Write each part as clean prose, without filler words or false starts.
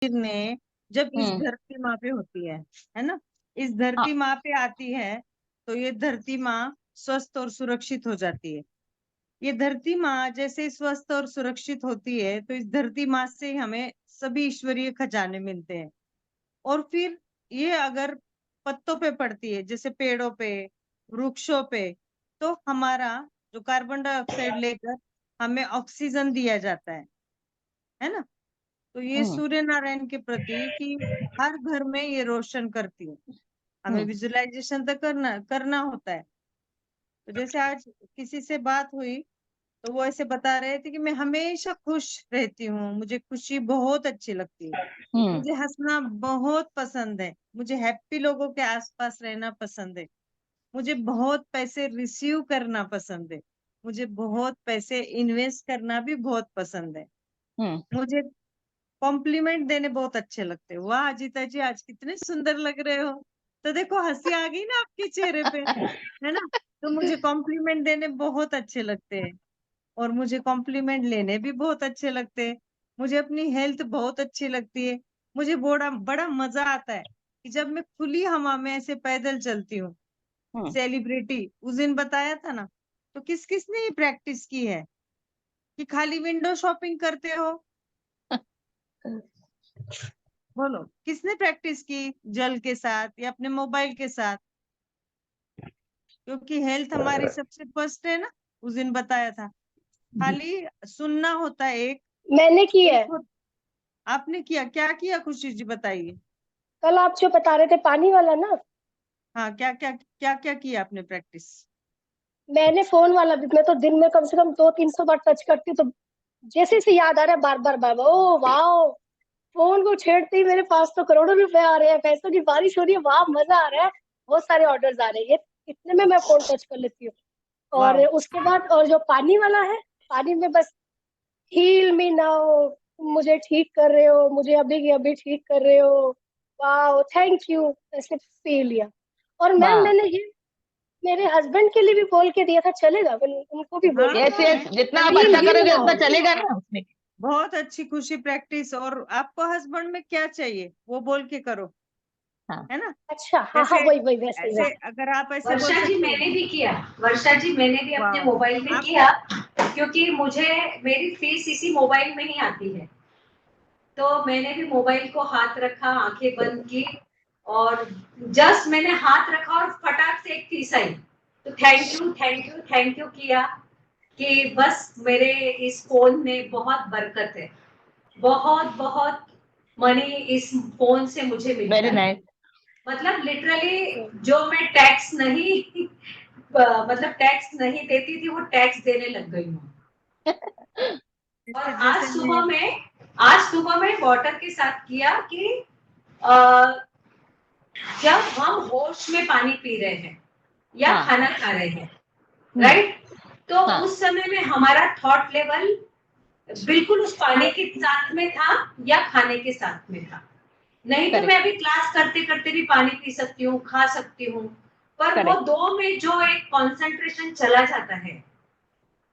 ने जब इस हम्म। धरती माँ पे होती है ना, इस हाँ। धरती माँ पे आती है, तो ये धरती माँ स्वस्थ और सुरक्षित हो जाती है। ये धरती माँ जैसे ही स्वस्थ और सुरक्षित होती है, तो इस धरती माँ से हमें सभी ईश्वरीय खजाने मिलते हैं। और फिर ये अगर पत्तों पे पड़ती है, जैसे पेड़ों पे, वृक्षों पे, तो हमारा जो कार्बन डाइऑक्साइड लेकर हमें ऑक्सीजन दिया जाता है ना। तो ये हम्म। सूर्य नारायण के प्रति कि हर घर में ये रोशन करती है। हमें हम्म। विजुअलाइजेशन तो करना करना होता है। तो जैसे आज किसी से बात हुई, तो वो ऐसे बता रहे थे कि मैं हमेशा खुश रहती हूँ, मुझे खुशी बहुत अच्छी लगती है, हम्म। मुझे हंसना बहुत पसंद है, मुझे हैप्पी लोगों के आसपास रहना पसंद है, मुझे बहुत पैसे रिसीव करना पसंद है, मुझे बहुत पैसे इन्वेस्ट करना भी बहुत पसंद है, हम्म। मुझे कॉम्प्लीमेंट देने बहुत अच्छे लगते हैं। वाह अजीता जी, आज कितने सुंदर लग रहे हो। तो देखो हंसी आ गई ना आपके चेहरे पे, है ना। तो मुझे कॉम्प्लीमेंट देने बहुत अच्छे लगते हैं, और मुझे कॉम्प्लीमेंट लेने भी बहुत अच्छे लगते हैं। मुझे अपनी हेल्थ बहुत अच्छी लगती है। मुझे बड़ा बड़ा मजा आता है कि जब मैं खुली हवा में ऐसे पैदल चलती हूँ। हम्म। सेलिब्रिटी उस दिन बताया था ना, तो किस किसने ये प्रैक्टिस की है कि खाली विंडो शॉपिंग करते हो? बोलो, किसने प्रैक्टिस की जल के साथ या अपने मोबाइल के साथ? क्योंकि हेल्थ हमारी सबसे फर्स्ट है ना। उस दिन बताया था, खाली सुनना होता है एक। मैंने की एक है। आपने किया, क्या किया खुशी जी, बताइए। कल आप जो बता रहे थे पानी वाला ना, हाँ, क्या क्या क्या क्या किया आपने प्रैक्टिस? मैंने फोन वाला भी, मैं तो दिन में कम से कम 200-300 बार टच करती हूँ, तो जैसे से याद आ रहा है बार बार बार बार, ओ वाह, फोन को छेड़ते ही मेरे पास तो करोड़ों रुपए आ रहे हैं, पैसों की बारिश हो रही है, वाह मजा आ रहा है, बहुत सारे ऑर्डर्स आ रहे हैं, ये इतने में मैं फोन टच कर लेती हूँ। और वाह। उसके बाद और जो पानी वाला है, पानी में बस हील मी नाउ, मुझे ठीक कर रहे हो, मुझे अभी के अभी ठीक कर रहे हो, वाह थैंक यू, ऐसे पी लिया। और मैम वाह। मैंने ये मेरे हस्बैंड के लिए भी बोल के दिया था, चलेगा? उनको भी बोल हाँ के यस हाँ, यस, दिया, जितना आप हील अच्छा हील करोगे नाउ। उतना चलेगा ना उसमें। बहुत अच्छी खुशी प्रैक्टिस। और आपको हस्बैंड में क्या चाहिए वो बोल के करो, हाँ। है ना। अच्छा, हाँ हाँ, जैसे वही वही, वैसे ही ऐसे वैसे। अगर आप ऐसे बोल वर्षा जी सकते हो। मैंने भी किया, वर्षा जी मैंने भी अपने वाह। मोबाइल में आप किया, क्योंकि मुझे मेरी फीस इसी मोबाइल में ही आती है। तो मैंने भी मोबाइल को हाथ रखा, आंखें बंद की, और जस्ट मैंने हाथ रखा और फटाक से एक फीस आई, तो thank you thank you thank you किया कि बस मेरे इस फोन में बहुत बरकत है, बहुत बहुत मनी इस फोन से मुझे मिलता वेरी है। नाइस। मतलब लिटरली जो मैं टैक्स नहीं मतलब टैक्स नहीं देती थी, वो टैक्स देने लग गई हूँ। और जैसे जैसे मैं आज सुबह में वाटर के साथ किया कि अ, जब हम होश में पानी पी रहे हैं या हाँ। खाना खा रहे हैं, हम्म। राइट, तो हाँ। उस समय में हमारा थॉट लेवल बिल्कुल उस पानी के साथ में था या खाने के साथ में था। नहीं तो मैं करेक्ट। अभी क्लास करते करते भी पानी पी सकती हूँ, खा सकती हूँ, पर वो करेक्ट। दो में जो एक कंसंट्रेशन चला जाता है,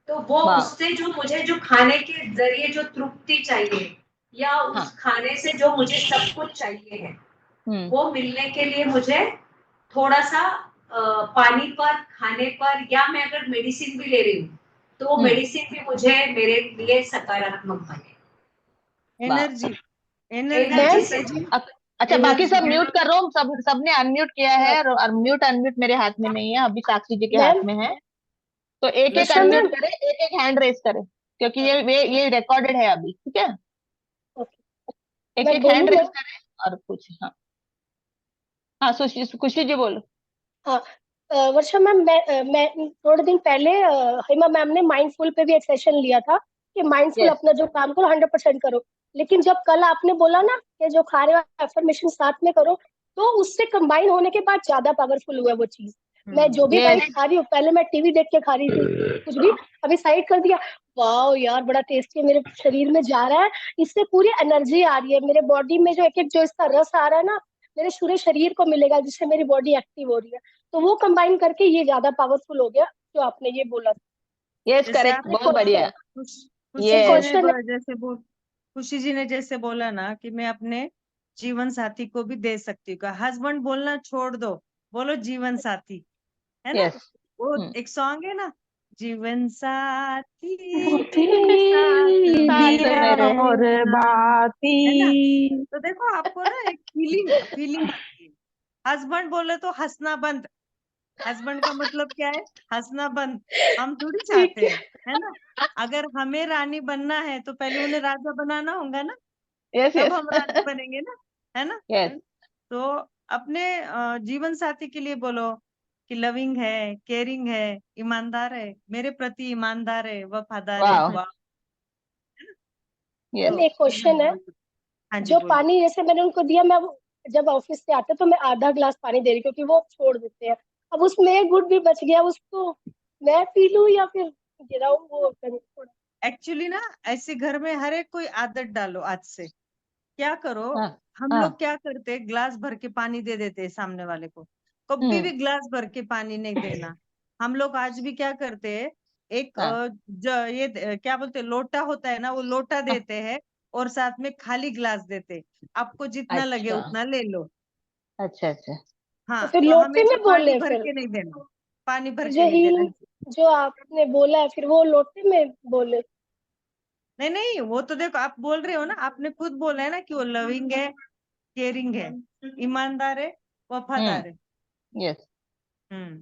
तो वो वाह। उससे जो मुझे जो खाने के जरिए जो तृप्ति चाहिए, या हाँ। उस खाने से जो मुझे सब कुछ चाहिए है, हम्म। वो मिलने के लिए मुझे थोड़ा सा पानी पर, खाने पर, या मैं अगर मेडिसिन भी ले रही हूँ, तो वो हम्म। मेडिसिन भी मुझे मेरे लिए सकारात्मक बने। वाह। एनर्जी, एनर्जी एनर्जी मैम से अजीता जी, अच्छा, बाकी एनर्जी। सब म्यूट कर रहा हूँ, सबने अनम्यूट किया है, और म्यूट अनम्यूट मेरे हाथ में नहीं है, अभी साक्षी जी के हाथ मैम, में है। तो एक एक वर्षा अनम्यूट मैम, करे, एक एक हैंड रेस करे, क्योंकि ये रिकॉर्डेड है अभी, ठीक है। एक मैं एक बोलूँ हैंड मैं? रेस करे और कुछ। हाँ। हाँ, खुशी जी बोलो। हाँ, वर्षा मैम, मैं थोड़े दिन पहले हिमा मैम ने माइंडफुल पे भी एक सेशन लिया था कि माइंडफुल यस। अपना जो काम करो 100% करो। लेकिन जब कल आपने बोला ना कि जो खा रहे हो एफर्मेशन साथ में करो, तो उससे कंबाइन होने के बाद ज्यादा पावरफुल हुआ वो चीज। मैं जो भी यस। बाइट खा रही हूँ, पहले मैं टीवी देख के खा रही थी कुछ भी, अभी साइड कर दिया, वाह यार बड़ा टेस्टी है, मेरे शरीर में जा रहा है, इससे पूरी एनर्जी आ रही है मेरे बॉडी में, जो एक एक जो इसका रस आ रहा है ना, मेरे पूरे शरीर को मिलेगा, जिससे मेरी बॉडी एक्टिव हो रही है। तो वो कंबाइन करके ये ज्यादा पावरफुल हो गया जो आपने ये बोला था। यस, जैसे करेक्ट, आपने बहुत बढ़िया। खुशी एक जी यस। ने क्वेश्चन है। जैसे खुशी जी ने जैसे बोला ना कि मैं अपने जीवन साथी को भी दे सकती हूँ, हस्बैंड बोलना छोड़ दो, बोलो जीवन साथी, है ना। यस। वो एक सॉन्ग है ना, जीवन साथी साथ साथ मेरा मेरे और होना, है ना। बाती। तो देखो आपको ना एक फीलिंग फीलिंग आती है। हस्बैंड बोले तो हंसना बंद, हस्बैंड का मतलब क्या है, हंसना बंद, हम थोड़ी ठीक चाहते है। हैं ना। अगर हमें रानी बनना है तो पहले उन्हें राजा बनाना होगा ना, यस तब यस हम रानी बनेंगे ना, है ना। यस। तो अपने जीवन साथी के लिए बोलो कि लविंग है, केयरिंग है, ईमानदार है, मेरे प्रति ईमानदार है, वफादार है। वाह। वाह। यस। मैम तो एक क्वेश्चन है, हाँ जी जो बोलिए। पानी जैसे मैंने उनको दिया, मैं जब ऑफिस से आते तो मैं आधा ग्लास पानी दे रही क्योंकि वो छोड़ देते हैं। अब उसमें एक घुट भी बच गया, उसको मैं पी लूं या फिर गिराऊं, वो करें थोड़ा। एक्चुअली ना ऐसे घर में हर एक कोई आदत डालो आज से। क्या करो, हाँ हम लोग हाँ। क्या करते, ग्लास भर के पानी दे देते हैं सामने वाले को, कभी भी हम्म ग्लास भर के पानी नहीं देना। हम लोग आज भी क्या करते हैं, एक हाँ। क्या बोलते हैं, लोटा होता है ना, वो लोटा हाँ, देते हैं और साथ में खाली ग्लास देते हैं। आपको जितना लगे अच्छा उतना ले लो। अच्छा अच्छा। तो हाँ, फिर तो लोटे हमेशा में बोल पानी रहे भर फिर, के नहीं देना, पानी भर के जो नहीं देना। हील जो आपने बोला है फिर वो लोटे में बोले। नहीं नहीं, वो तो देखो आप बोल रहे हो ना, आपने खुद बोला है ना कि वो लविंग है, केयरिंग है, ईमानदार है, वफादार है। यस। हम्म।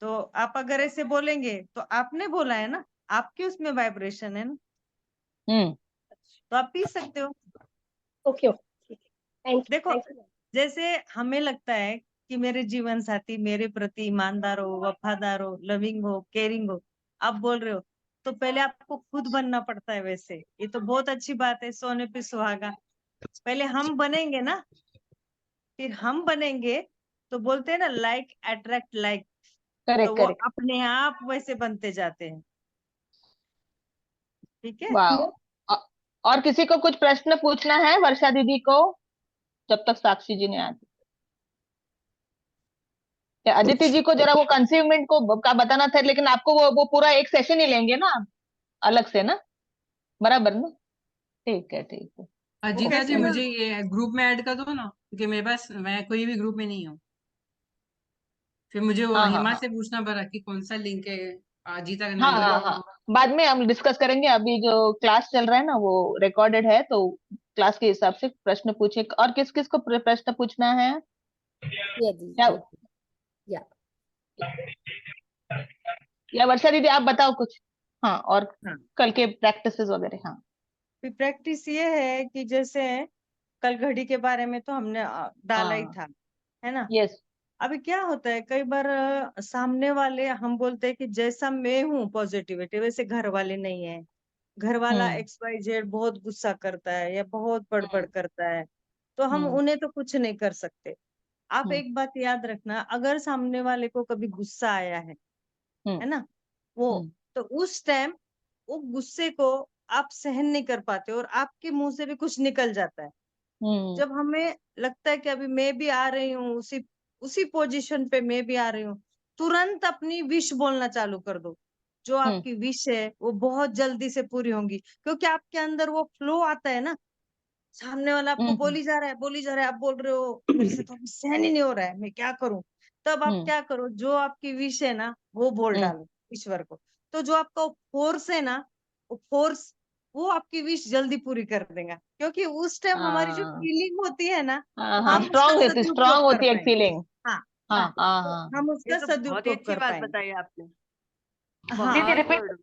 तो आप अगर ऐसे बोलेंगे तो आपने बोला है ना, आपके उसमें वाइब्रेशन है ना, हम्म तो आप पी सकते हो। ओके ओके, ठीक है, देखो, थैंक यू। जैसे हमें लगता है कि मेरे जीवन साथी मेरे प्रति ईमानदार हो, वफादार हो, लविंग हो, केयरिंग हो, आप बोल रहे हो, तो पहले आपको खुद बनना पड़ता है। वैसे ये तो बहुत अच्छी बात है, सोने पे सुहागा। पहले हम बनेंगे ना, फिर हम बनेंगे, तो बोलते हैं ना लाइक अट्रैक्ट लाइक, तो करेक्ट वो करेक्ट। अपने आप वैसे बनते जाते हैं। ठीक है। वाह। और किसी को कुछ प्रश्न पूछना है वर्षा दीदी को, जब तक साक्षी जी ने आती। या अदिति जी को जरा वो कंसीवमेंट को का बताना था, लेकिन आपको वो पूरा एक सेशन ही लेंगे ना, अलग से ना, बराबर ना। ठीक है ठीक है। वो अजीता जी कैसे ना, मुझे ये ग्रुप में ऐड कर दो ना, क्योंकि मेरे पास मैं कोई भी ग्रुप में नहीं हूँ। फिर मुझे वो हाँ हाँ हिमा हाँ से पूछना पड़ा कि कौन सा लिंक है, अजीता का हाँ नंबर हाँ दो। हाँ। बाद में हम डिस्कस करेंगे, अभी जो क्लास चल रहा है ना वो रिकॉर्डेड है, तो क्लास के हिसाब से प्रश्न पूछे। और किस किस को प्रश्न पूछना है? या या दीजिए। या या वर्षा दीदी आप बताओ कुछ। हाँ, और हाँ, कल के प्रैक्टिसेस वगैरह। हाँ। फिर प्रैक्टिस ये है कि जैसे कल घड़ी के बारे में तो हमने डाला ही हाँ। था, है ना। यस। अभी क्या होता है, कई बार सामने वाले हम बोलते हैं कि जैसा मैं हूँ पॉजिटिविटी, वैसे घर वाले नहीं है। घर वाला हम्म XYZ बहुत गुस्सा करता है या बहुत बड़बड़ हम्म करता है, तो हम हम्म उन्हें तो कुछ नहीं कर सकते। आप हम्म एक बात याद रखना, अगर सामने वाले को कभी गुस्सा आया हम्म है ना, वो, हम्म तो उस टाइम वो गुस्से को आप सहन नहीं कर पाते और आपके मुंह से भी कुछ निकल जाता है। हम्म जब हमें लगता है कि अभी मैं भी आ रही हूँ, उसी उसी पोजीशन पे मैं भी आ रही हूँ, तुरंत अपनी विश बोलना चालू कर दो। जो हम्म आपकी विश है वो बहुत जल्दी से पूरी होंगी, क्योंकि आपके अंदर वो फ्लो आता है ना। सामने वाला आपको हम्म बोली जा रहा है, बोली जा रहा है, आप बोल रहे हो मेरे से तो अभी सहन ही नहीं हो रहा है, मैं क्या करूं। तब आप हम्म क्या करो, जो आपकी विश है ना वो बोल हम्म डालो ईश्वर को। तो जो आपका फोर्स है ना, वो फोर्स, वो आपकी विश जल्दी पूरी कर देगा, क्योंकि उस टाइम हमारी जो हाँ फीलिंग होती है ना, हाँ, हम उसका स्ट्रांग सदुपयोग होती है करते एक हैं। फीलिंग। हाँ, हाँ हाँ, हाँ तो हाँ। हम ये उसका तो बहुत ही सदुपयोग अच्छी कर बात पाएंगे। बताई आपने। हाँ, दीदी बहुत रिपीट। गुड,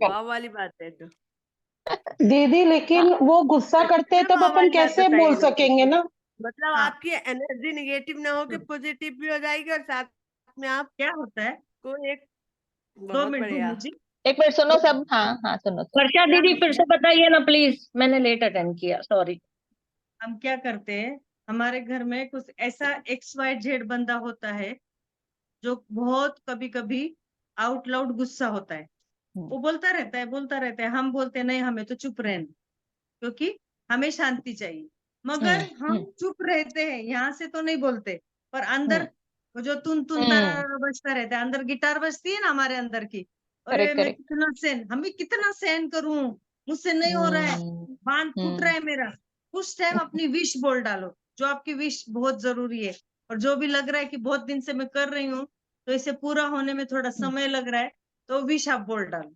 वाह, वाह वाली बात है तो। दीदी हाँ लेकिन वो गुस्सा करते हैं एकदम तब वाह अपन वाली बात कैसे बताई बोल इन्होंने सकेंगे तो। ना। मतलब हाँ। आपकी एनर्जी निगेटिव ना होके पॉजिटिव भी हो जाएगी और साथ में क्या होता है, आपको एक 2 बहुत मिनट बढ़िया। भूमि जी। एक मिनट सुनो तो सब। हाँ हाँ सुनो सब। वर्षा क्या दीदी होता फिर है, से बताइए ना प्लीज, मैंने लेट अटेंड किया, सॉरी। हम क्या करते हैं, हमारे घर में कुछ ऐसा XYZ बंदा होता है जो बहुत कभी कभी आउट लाउड गुस्सा होता है। हम्म वो बोलता रहता है, बोलता रहता है, हम बोलते हैं, नहीं हमें तो चुप रहना, क्योंकि हमें शांति चाहिए। हम्म मगर हम हम्म चुप रहते हैं, यहाँ से तो नहीं बोलते, पर अंदर हम्म वो जो तुन तुन तारा हम्म। बजता रहता है, अंदर गिटार बजती है ना हमारे अंदर की। अरे करेक्ट मैं करेक्ट। कितना सहन, हमें कितना सहन करूं, मुझसे नहीं हो रहा है, बांध फूट रहा हम्म है मेरा, उस टाइम अपनी विश बोल डालो, जो आपकी विश बहुत जरूरी है, और जो भी लग रहा है कि बहुत दिन से मैं कर रही हूँ तो इसे पूरा होने में थोड़ा समय लग रहा है, तो विश आप बोल डालो।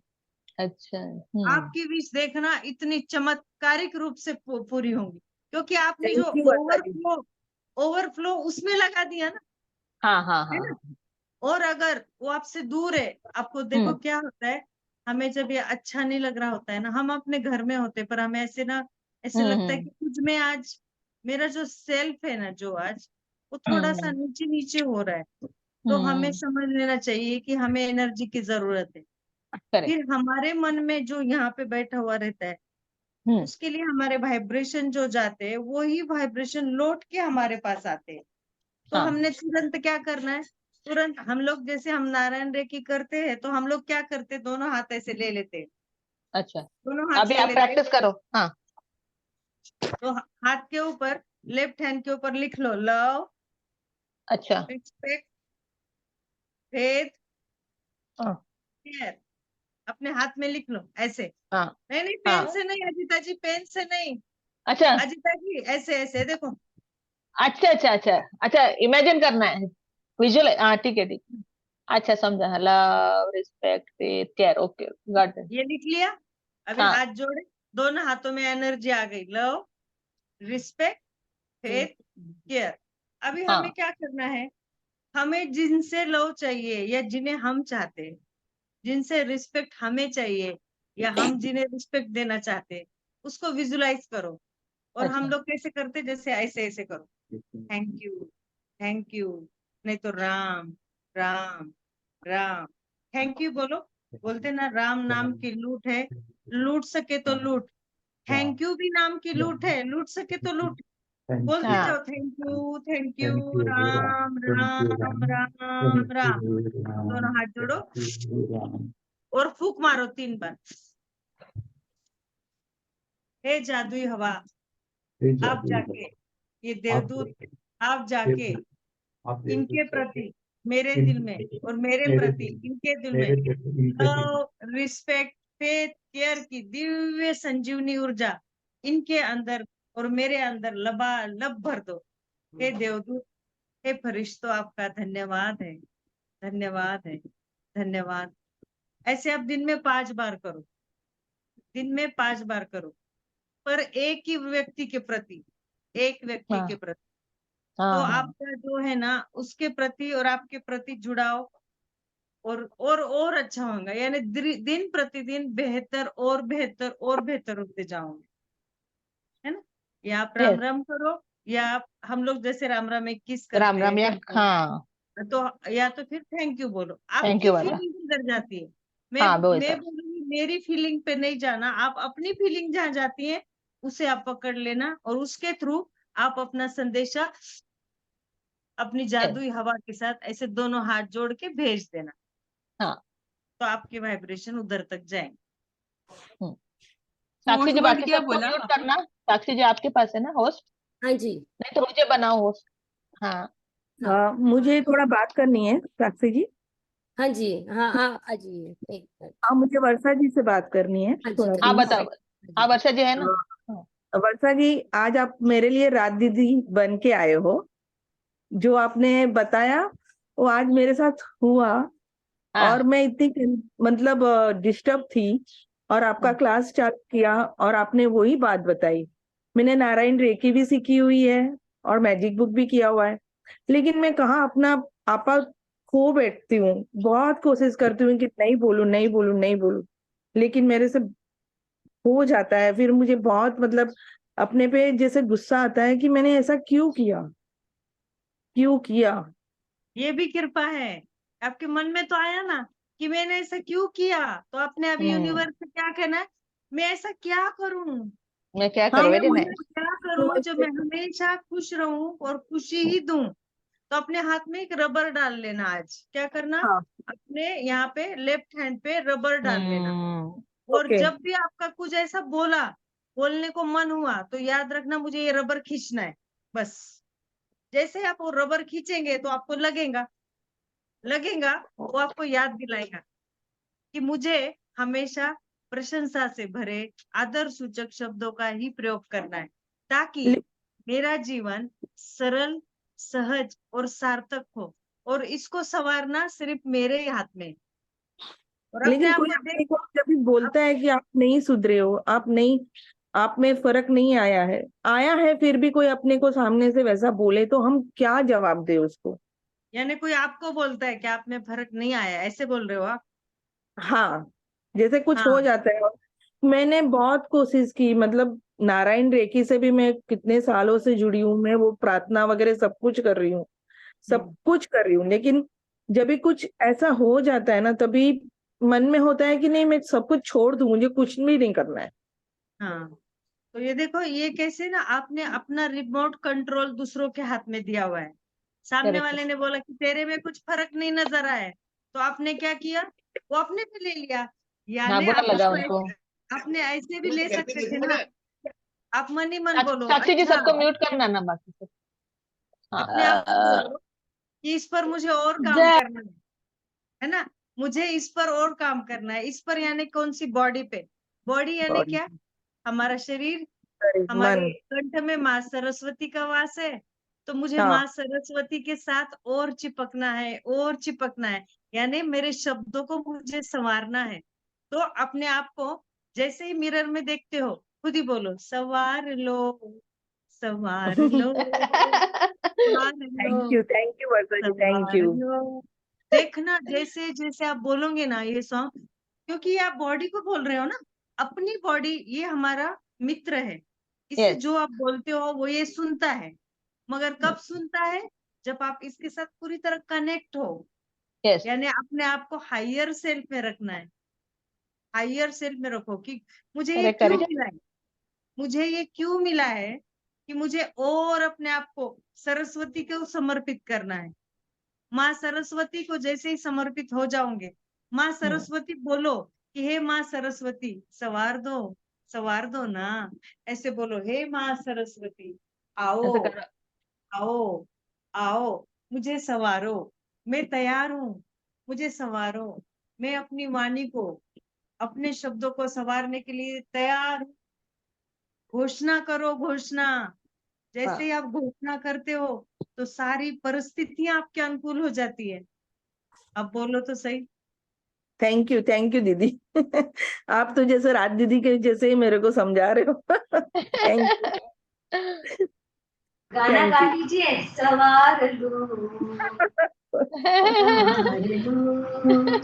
अच्छा आपकी विश देखना इतनी चमत्कारिक रूप से पूरी होंगी, क्योंकि आपने जो thank you Varsha ji. Overflow उसमें लगा दिया ना, हाँ हाँ है हाँ ना। और अगर वो आपसे दूर है, आपको देखो क्या होता है, हमें जब ये अच्छा नहीं लग रहा होता है ना, हम अपने घर में होते पर हमें ऐसे ना, ऐसे लगता है कि कुछ में आज मेरा जो सेल्फ है ना, जो आज वो थोड़ा सा नीचे नीचे हो रहा है, तो हमें समझ लेना चाहिए कि हमें एनर्जी की जरूरत है। करेक्ट फिर हमारे मन में जो यहाँ पे बैठा हुआ रहता है, उसके लिए हमारे वाइब्रेशन जो जाते हैं, वो ही वाइब्रेशन लौट के हमारे पास आते हैं। तो हाँ हमने तुरंत क्या करना है, तुरंत हम लोग जैसे हम नारायण रेकी करते हैं, तो हम लोग क्या करते हैं, दोनों हाथ ऐसे ले लेते हैं, अच्छा दोनों हाथ अभी ले आप लेते हैं, प्रैक्टिस करो। हाँ तो हाथ के ऊपर, लेफ्ट हैंड के ऊपर लिख लो लव, अच्छा रिस्पेक्ट, फेथ, हाँ केयर, अपने हाथ में लिख लो ऐसे। हाँ नहीं नहीं, हाँ पेन से नहीं अजिता जी, पेन से नहीं, अच्छा अजिता जी ऐसे ऐसे देखो। अच्छा अच्छा अच्छा अच्छा इमेजिन करना है, विजुअल। हाँ ठीक है ठीक है। अच्छा समझा, love respect faith care, okay got it. ये लिख लिया। अभी हाँ हाथ जोड़े, दोनों हाथों में एनर्जी आ गई, लव, रिस्पेक्ट, फेथ, केयर। अभी हमें हाँ क्या करना है, हमें जिनसे लव चाहिए या जिन्हें हम चाहते हैं, जिनसे रिस्पेक्ट हमें चाहिए या हम जिन्हें रिस्पेक्ट देना चाहते हैं, उसको विजुलाइज करो। और हम अच्छा लोग कैसे करते, जैसे ऐसे ऐसे करो, थैंक यू, थैंक यू, नहीं तो राम, राम, राम, थैंक यू बोलो। बोलते ना, राम नाम की लूट है, लूट सके तो लूट, थैंक यू भी नाम की लूट है, लूट सके तो लूट। बोलते हाँ जाओ, थैंक यू राम राम राम राम, दोनों हाथ जोड़ो और फूक मारो 3 बार। हे जादुई हवा, आप जाके, ये देवदूत, आप जाके इनके प्रति, मेरे दिल में और मेरे प्रति इनके दिल में लव, रिस्पेक्ट, फेथ, केयर की दिव्य संजीवनी ऊर्जा इनके अंदर और मेरे अंदर लबालब भर दो। हे देवदूत, हे फरिश्तों, आपका धन्यवाद है, धन्यवाद है, धन्यवाद। ऐसे आप दिन में 5 बार करो, दिन में 5 बार करो, पर एक ही व्यक्ति के प्रति, एक व्यक्ति के हाँ प्रति। तो हाँ हाँ आपका जो है ना, उसके प्रति और आपके प्रति जुड़ाव और अच्छा होगा, यानी दिन प्रतिदिन बेहतर और बेहतर और बेहतर होते जाओगे, है ना। या आप राम यस राम करो, या आप, हम लोग जैसे राम राम 21 राम करते राम या हैं, हाँ तो या तो फिर थैंक यू बोलो, थैंक आपकी यू वाला। फीलिंग किधर जाती है। मैं हाँ वो मैं हिसाब से। बोलूंगी मेरी फीलिंग पे नहीं जाना, आप अपनी फीलिंग जहाँ जाती है उसे आप पकड़ लेना, और उसके थ्रू आप अपना संदेशा अपनी यस जादुई हवा के साथ ऐसे दोनों हाथ जोड़ के भेज देना, हाँ तो आपके वाइब्रेशन उधर तक जाएंगे। हम्म। साक्षी होस्ट जी वर्ड बाकी क्या सबको बोला म्यूट आपने? करना। साक्षी जी आपके पास है ना होस्ट? हाँ जी। नहीं तो मुझे बनाओ होस्ट। हाँ मुझे थोड़ा बात करनी है साक्षी जी। हाँ जी, हाँ हाँ आ जाइए, एक मिनट। हाँ, मुझे वर्षा जी से बात करनी है हाँ जी थोड़ा हाँ प्लीज। बताओ। हाँ वर्षा जी है ना। हाँ वर्षा जी, आज आप मेरे लिए रात दीदी बन के आए हो। जो आपने बताया वो आज मेरे साथ हुआ, और हाँ मैं इतनी मतलब डिस्टर्ब थी, और आपका क्लास चालू किया और आपने वही बात बताई। मैंने नारायण रेकी भी सीखी हुई है और मैजिक बुक भी किया हुआ है, लेकिन मैं कहाँ अपना आपा खो बैठती हूँ। बहुत कोशिश करती हूँ कि नहीं बोलूं नहीं बोलूं नहीं बोलूं, लेकिन मेरे से हो जाता है। फिर मुझे बहुत मतलब अपने पे जैसे गुस्सा आता है कि मैंने ऐसा क्यों किया, क्यों किया। ये भी कृपा है, आपके मन में तो आया ना कि मैंने ऐसा क्यों किया, तो आपने अभी यूनिवर्स से क्या कहना है, मैं ऐसा क्या करूं, मैं क्या हाँ, करूँ, मैं वेरी वही ऐसा नाइस। क्या करूं जो मैं हमेशा खुश रहूं और खुशी ही दूं। तो अपने हाथ में एक रबर डाल लेना, आज क्या करना, हाँ अपने यहाँ पे लेफ्ट हैंड पे रबर डाल लेना, और ओके जब भी आपका कुछ ऐसा बोलने को मन हुआ, तो याद रखना मुझे ये रबर खींचना है, बस। जैसे आप वो रबर खींचेंगे तो आपको लगेगा लगेगा वो आपको याद दिलाएगा कि मुझे हमेशा प्रशंसा से भरे आदर सूचक शब्दों का ही प्रयोग करना है, ताकि ले- मेरा जीवन सरल, सहज और सार्थक हो। और इसको संवारना सिर्फ मेरे ही हाथ में है। और अपने लेकिन आप कोई को अपने देख, को जब भी बोलता है कि आप नहीं सुधरे हो, आप नहीं, आप में फर्क नहीं आया है, फिर भी कोई अपने को सामने से वैसा बोले तो हम क्या जवाब दे उसको? यानी कोई आपको बोलता है कि आप में फर्क नहीं आया, ऐसे बोल रहे हो आप? हाँ, जैसे कुछ हो हाँ। जाता है। मैंने बहुत कोशिश की, मतलब नारायण रेकी से भी मैं कितने सालों से जुड़ी हूँ, मैं वो प्रार्थना वगैरह सब कुछ कर रही हूँ, सब कुछ कर रही हूँ, लेकिन जब भी कुछ ऐसा हो जाता है ना, तभी मन में होता है कि नहीं, मैं सब कुछ छोड़ दूं, मुझे कुछ भी नहीं करना है। हाँ, तो ये देखो, ये कैसे ना आपने अपना रिमोट कंट्रोल दूसरों के हाथ में दिया हुआ है। सामने करेक्ट वाले ने बोला कि तेरे में कुछ फर्क नहीं नजर आया, तो आपने क्या किया, वो अपने पे ले लिया। हाँ, यानी बुरा आप लगा उसको उनको। आपने ऐसे भी ले सकते थे ना, आप मन ही मन बोलो, साक्षी जी अच्छा, सबको म्यूट करना ना बाकी से। अपने आप को हाँ बोलो कि इस पर मुझे और काम जय करना है ना, मुझे इस पर और काम करना है। इस पर यानी कौन सी, बॉडी पे। बॉडी यानी बॉडी, क्या, हमारा शरीर, मन। हमारे कंठ में माँ सरस्वती का वास है, तो मुझे हाँ, माँ सरस्वती के साथ और चिपकना है, और चिपकना है। यानी मेरे शब्दों को मुझे संवारना है। तो अपने आप को जैसे ही मिरर में देखते हो, खुद ही बोलो, संवार लो, संवार लो, संवार लो, thank you Varsha ji, thank संवार यू। लो। देखना, जैसे जैसे आप बोलोगे ना ये सॉन्ग, क्योंकि ये आप बॉडी को बोल रहे हो ना, अपनी बॉडी ये हमारा मित्र है। इससे यस जो आप बोलते हो वो ये सुनता है, मगर कब सुनता है, जब आप इसके साथ पूरी तरह कनेक्ट हो। यस यानी अपने आप को हायर सेल्फ में रखना है, हायर सेल्फ में रखो कि मुझे ये करेक्ट क्यों करेक्ट मिला है, मुझे ये क्यों मिला है, कि मुझे और अपने आप को सरस्वती को समर्पित करना है। माँ सरस्वती को जैसे ही समर्पित हो जाओगे, माँ सरस्वती बोलो कि हे माँ सरस्वती, सवार दो ना, ऐसे बोलो, हे माँ सरस्वती, ऐसे आओ, करो। आओ, आओ, मुझे संवारो, मैं तैयार हूँ, मुझे संवारो, मैं अपनी वाणी को, अपने शब्दों को संवारने के लिए तैयार हूँ। घोषणा करो, घोषणा। जैसे ही हाँ आप घोषणा करते हो, तो सारी परिस्थितियां आपके अनुकूल हो जाती है। अब बोलो तो सही। थैंक यू दीदी। आप तो जैसे राज दीदी के जैसे ही मेरे को समझा रहे हो। थैंक यू, गाना थैंक गा यू। लीजिए, सवार लो, सवार लो।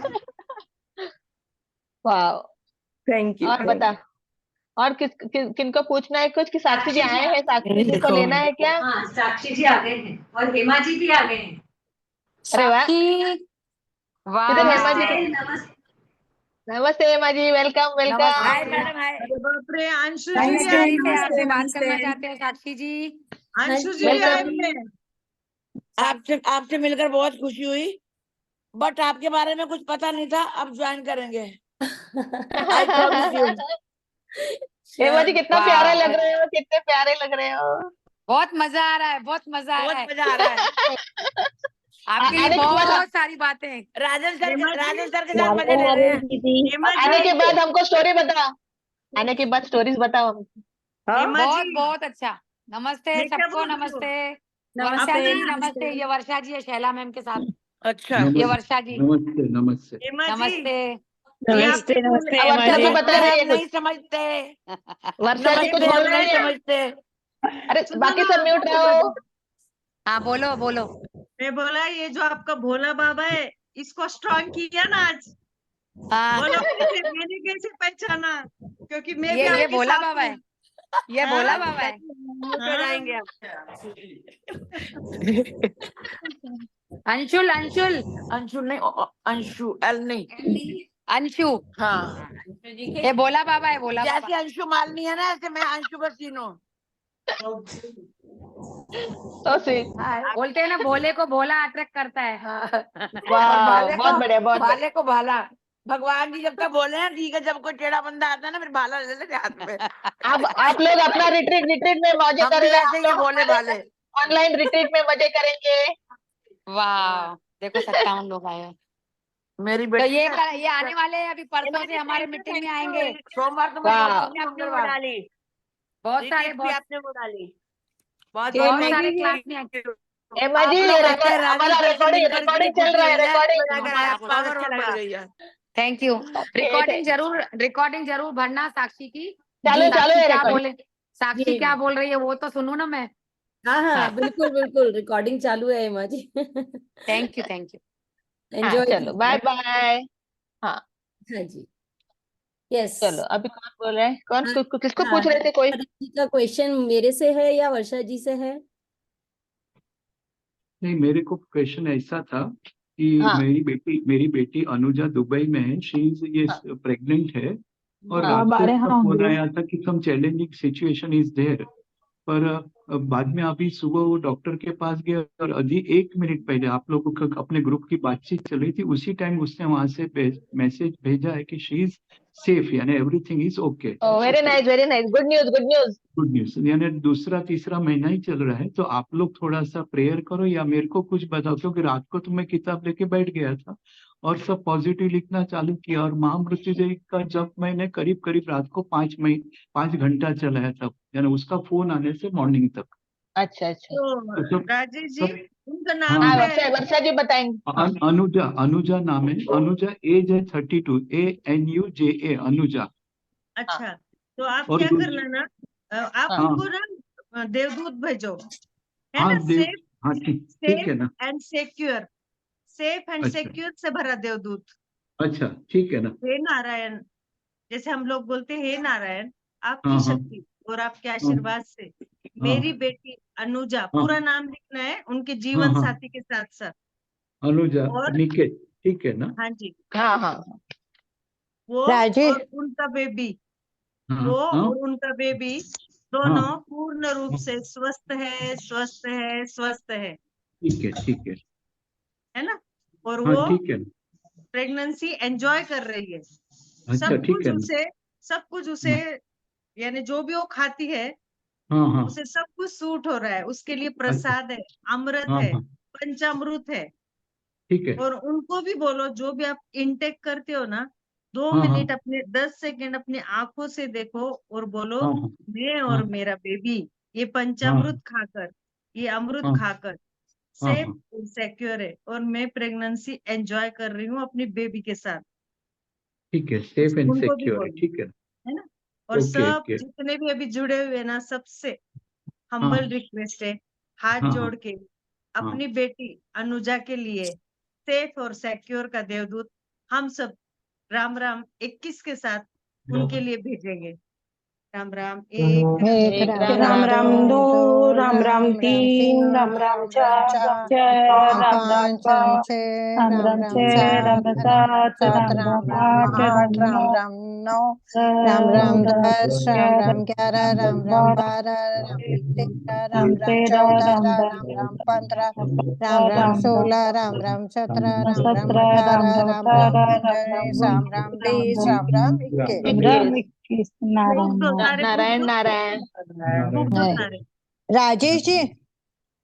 वाह। थैंक यू, और थैंक बता, यू। और किनको पूछना है कुछ, कि साक्षी जी साक्षी जी आए हैं, साक्षी जी को देखो लेना है क्या? हाँ, साक्षी जी आ गए हैं और हेमा जी भी आ गए हैं। अरे वाह, साक्षी, वाह किधर हेमा वाह, जी? नमस्ते, नमस्ते। नमस्ते हेमा जी, वेलकम नमस्ते। Hi welcome. मैडम, हाय। अरे बाप रे, अंशु जी हम भी नमस्ते, आए यहीं से हुए आपसे हैं, बात करना नमस्ते। चाहते हैं साक्षी जी। अंशु जी भी आए वेलकम। हुए हैं। आपसे आपसे मिलकर बहुत खुशी हुई, बट आपके बारे में कुछ पता नहीं था, अब ज्वाइन करेंगे। I promise you. Hema ji कितना प्यारे वाह, लग रहे हो, कितने प्यारे लग रहे हो। बहुत मजा आ रहा है, बहुत मजा आ रहा बहुत है। मजा आ रहा है। आपके लिए आने के बाद, बहुत सारी बातें। हेमा जी, राजन सर के साथ मजे नारायण ले रहे नारायण हैं। दीदी। हेमा आने के जी, बाद हमको स्टोरी बता, आने के बाद स्टोरीज बताओ हमको। हाँ, हेमा बहुत जी, बहुत अच्छा। नमस्ते मैं क्या सबको, बोल रही हूँ, नमस्ते वर्षा अपना, जी, नमस्ते। ये वर्षा जी है शैला मैम के साथ, अच्छा, ये वर्षा जी, नमस्ते नमस्ते। हेमा जी, नमस्ते ये जी। आपने बोला, नमस्ते अब हेमा वर्षा जी जी। बता नमस्ते, रही हम है कुछ, नहीं समझते। वर्षा जी ये कुछ नमस्ते, बोल हम बोला रही नहीं है ना, कुछ। समझते। अरे सुनो बाकी ना, सब म्यूट रहो। हाँ बोलो बोलो। मैं बोला ये जो आपका भोला बाबा है, इसको स्ट्रांग किया ना आज। हाँ बोलो कैसे, मैंने कैसे पहचाना, क्योंकि मैं भी ये आपके भोला साथ बाबा हूँ। है, ये भोला हाँ, बाबा है। म्यूट हो हाँ। जाएंगे आप। अंशुल अंशुल, अंशु नहीं, अंशु, एल नहीं। अंशु, हाँ, ये भोला बाबा है, भोला बाबा। जैसे अंशु मालनी है ना, ऐसे मैं अंशु बसीन हूँ। तो स्वीट। बोलते हैं ना, भोले को भोला अट्रैक्ट करता है। हाँ। और वाह, बहुत बढ़िया, बहुत बढ़िया। भाले को भाला। भगवान जी जब तक बोले हैं ठीक है, जब कोई टेढ़ा बंदा आता है ना, फिर भाला ले लेते हाथ में। अब आप लोग अपना रिट्रीट में मौजे हम भी करें, ऐसे हम ही हैं, लोग भोले हमारे भाले। ऑनलाइन रिट्रीट में मजे करेंगे। वाह, देखो 57 लोग आए हैं। मेरी तो बेटी ये आने वाले हैं, अभी परसों से हमारे मीटिंग में आएंगे। सोमवार को वाह। आपने वो डाली, बहुत सारे रिटिक भी आपने वो डाली। बहुत बहुत बहुत सारे थैंक क्लास यू। में हेमा जी आप लोग आते हैं हमारा राजेश भाई से मिलकर रिकॉर्डिंग इतनी चल रहा है, खुशी हुई है, रिकॉर्डिंग। मजा आ गया, बहुत पावर अच्छा बढ़ लगा। गई है। Thank you. रिकॉर्डिंग जरूर भरना साक्षी की। चालू चालू साक्षी है क्या रिकॉर्डिंग। बोले, साक्षी जी। क्या बोल रही है वो तो सुनू ना मैं। हाँ हाँ। हाँ बिल्कुल बिल्कुल, रिकॉर्डिंग चालू है Hema ji. Thank you thank you. हाँ एंजॉय चलो बाय बाय। हाँ हाँ जी, यस। चलो अभी कौन बोल रहा है, कौन हाँ किसको हाँ, पूछ रहे थे कोई? जी का क्वेश्चन मेरे से है या वर्षा जी से है? नहीं, मेरे को क्वेश्चन ऐसा था कि हाँ मेरी बेटी अनुजा दुबई में है, शी इज ये हाँ प्रेग्नेंट है, और हाँ रात को उसका फोन आया था कि सम चैलेंजिंग सिचुएशन इज देयर, पर बाद में अभी सुबह वो डॉक्टर के पास गया और अभी 1 मिनट पहले आप लोगों का अपने ग्रुप की बातचीत चल रही थी, उसी टाइम उसने वहां से मैसेज भेजा है कि शी इज सेफ, यानी everything is okay. Very nice very nice, good news good news. Good news, यानी दूसरा तीसरा महीना ही चल रहा है, तो आप लोग थोड़ा सा प्रेयर करो या मेरे को कुछ बताओ, क्योंकि रात को तो मैं किताब लेके बैठ गया था और सब पॉजिटिव लिखना चालू किया, और महामृत्युंजय का जब मैंने करीब करीब रात को 5 घंटा चलाया तब, यानी उसका फोन आने से मॉर्निंग तक। अच्छा अच्छा। तो सब राजेश जी सब उनका हाँ नाम हाँ क्या है? वर्षा जी बताएंगे। हाँ अनुजा नाम है, अनुजा एज है 32, ANUJA अनुजा। अच्छा, तो आप और क्या करना ना, आप हाँ उनको ना देवदूत भेजो, है हाँ ना, देव, सेफ हाँ ठीक है ना। एंड सिक्योर, सेफ एंड अच्छा सिक्योर से भरा देवदूत। अच्छा ठीक है ना। हे नारायण, जैसे हम लोग बोलते हैं, हे नारायण, आपकी हाँ हाँ शक्ति और आपके हाँ आशीर्वाद से मेरी हाँ बेटी अनुजा, हाँ पूरा नाम लिखना है उनके हाँ जीवन हाँ साथी के साथ साथ। अनुजा और निकेत, ठीक है ना। हाँ जी, हाँ हाँ वो राजेश और उनका बेबी, हाँ वो हाँ और उनका बेबी हाँ दोनों पूर्ण रूप हाँ, से स्वस्थ है, स्वस्थ है, स्वस्थ ठीक है ना, और हाँ वो ठीक है ना। प्रेगनेंसी एंजॉय कर रही है। अच्छा ठीक है ना। सब कुछ उसे, हाँ यानी जो भी वो खाती है हाँ हाँ उसे सब कुछ सूट हो रहा है, उसके लिए अच्छा प्रसाद है, अमृत हाँ है, हाँ पंचामृत है। ठीक है। और उनको भी बोलो, जो भी आप इनटेक करते हो ना, 2 मिनट हाँ अपने 10 सेकंड अपने आंखों से देखो और बोलो, हाँ हाँ मैं हाँ और मेरा बेबी ये हाँ पंचामृत खाकर, ये अमृत हाँ खाकर हाँ सेफ हाँ और सिक्योर है, और मैं प्रेगनेंसी एंजॉय कर रही हूँ अपनी बेबी के साथ। ठीक है, सेफ एंड उनको भी सिक्योर है, बोलो, ठीक है। है ना। और ओके सब ओके। जितने भी अभी जुड़े हुए हैं ना, सबसे हाँ हम्बल रिक्वेस्ट है, हाथ हाँ हाँ जोड़ के हाँ अपनी बेटी अनुजा के लिए सेफ और सिक्योर का देवदूत हम सब राम राम 21 के साथ उनके लिए भेजेंगे। राम राम एक, एक राम राम राम राम दो, दो, राम राम तीन, राम राम चार, राम राम पाँच, राम राम छह, राम राम सात, राम राम आठ, राम राम नौ, राम राम 10, राम राम 11, राम राम 12, राम राम 13, राम राम 14, राम राम 15, राम राम 16, राम राम 17, राम राम 18, राम राम 19, राम राम 20, राम राम 21। बुक दो सारे, बुक नारायण दो, नारायण। बुक दो नारायण। सारे। राजेश जी, हाँ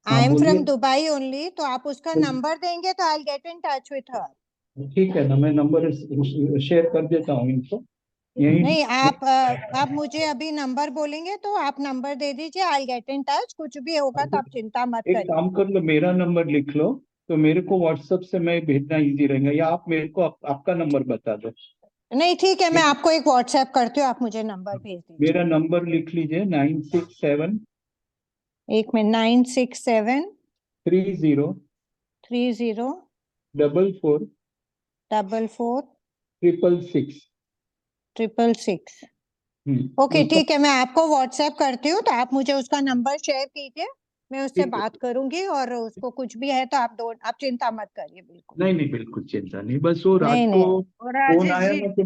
आई एम बोलिए। फ्रॉम दुबई ओनली, तो आप उसका नंबर देंगे तो I get in touch with her. ठीक है ना, मैं नंबर शेयर कर देता हूँ इनको यही। नहीं, आप मुझे अभी नंबर बोलेंगे तो आप नंबर दे दीजिए, आई गेट इन टच, कुछ भी होगा तो आप चिंता मत एक करिए। काम कर लो, मेरा नंबर लिख लो, तो मेरे को व्हाट्सएप से मैं भेजना इजी रहेगा, या आप मेरे को आपका नंबर बता दो। नहीं ठीक है, मैं आपको एक व्हाट्सएप करती हूँ, आप मुझे नंबर भेज दीजिए। मेरा नंबर लिख लीजिए 967 एक मिनट, 967 30 30 44 44 666। 666। ओके ठीक है, मैं आपको व्हाट्सएप करती हूँ, तो आप मुझे उसका नंबर शेयर कीजिए, मैं उससे ठीक है। बात करूंगी, और उसको कुछ भी है तो आप चिंता मत करिए बिल्कुल। नहीं बिल्कुल चिंता नहीं, बस वो रात नहीं को नहीं, और फोन राजेश आया जी, ना तो।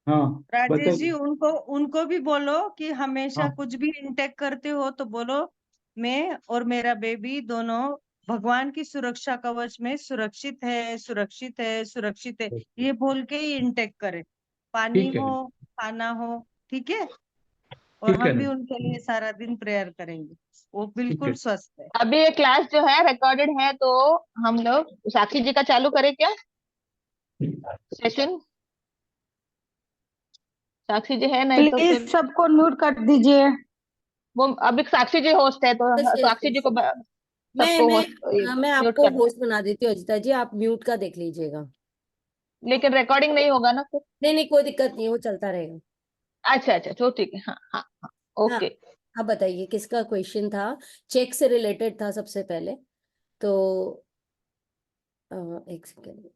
हाँ राजेश जी बताइए। उनको भी बोलो कि हमेशा हाँ कुछ भी इनटेक करते हो तो बोलो, मैं और मेरा बेबी दोनों भगवान की सुरक्षा कवच में सुरक्षित है, सुरक्षित है, सुरक्षित है, ये बोल के ही इनटेक करे, पानी ठीक है हो, खाना हो, ठीक है। और ठीक है हम भी ना। उनके लिए सारा दिन प्रेयर करेंगे, वो ठीक है। बिल्कुल स्वस्थ है। अभी ये क्लास जो है रिकॉर्डेड है, तो हम लोग साक्षी जी का चालू करें क्या? सेशन साक्षी जी है नहीं तो प्लीज फिर सबको म्यूट कर दीजिए। वो अभी साक्षी जी होस्ट है तो यस यस साक्षी जी यस। को मैं सबको मैं होस्ट मैं म्यूट आपको करना है। होस्ट बना देती हूँ अजिता जी, आप म्यूट का देख लीजिएगा। लेकिन रिकॉर्डिंग नहीं होगा ना फिर? नहीं नहीं कोई दिक्कत नहीं है, वो चलता रहेगा। अच्छा अच्छा तो ठीक है, हाँ हाँ हाँ, हाँ, ओके। आप बताइए किसका क्वेश्चन था? चेक से रिलेटेड था सबसे पहले तो। एक सेकेंड।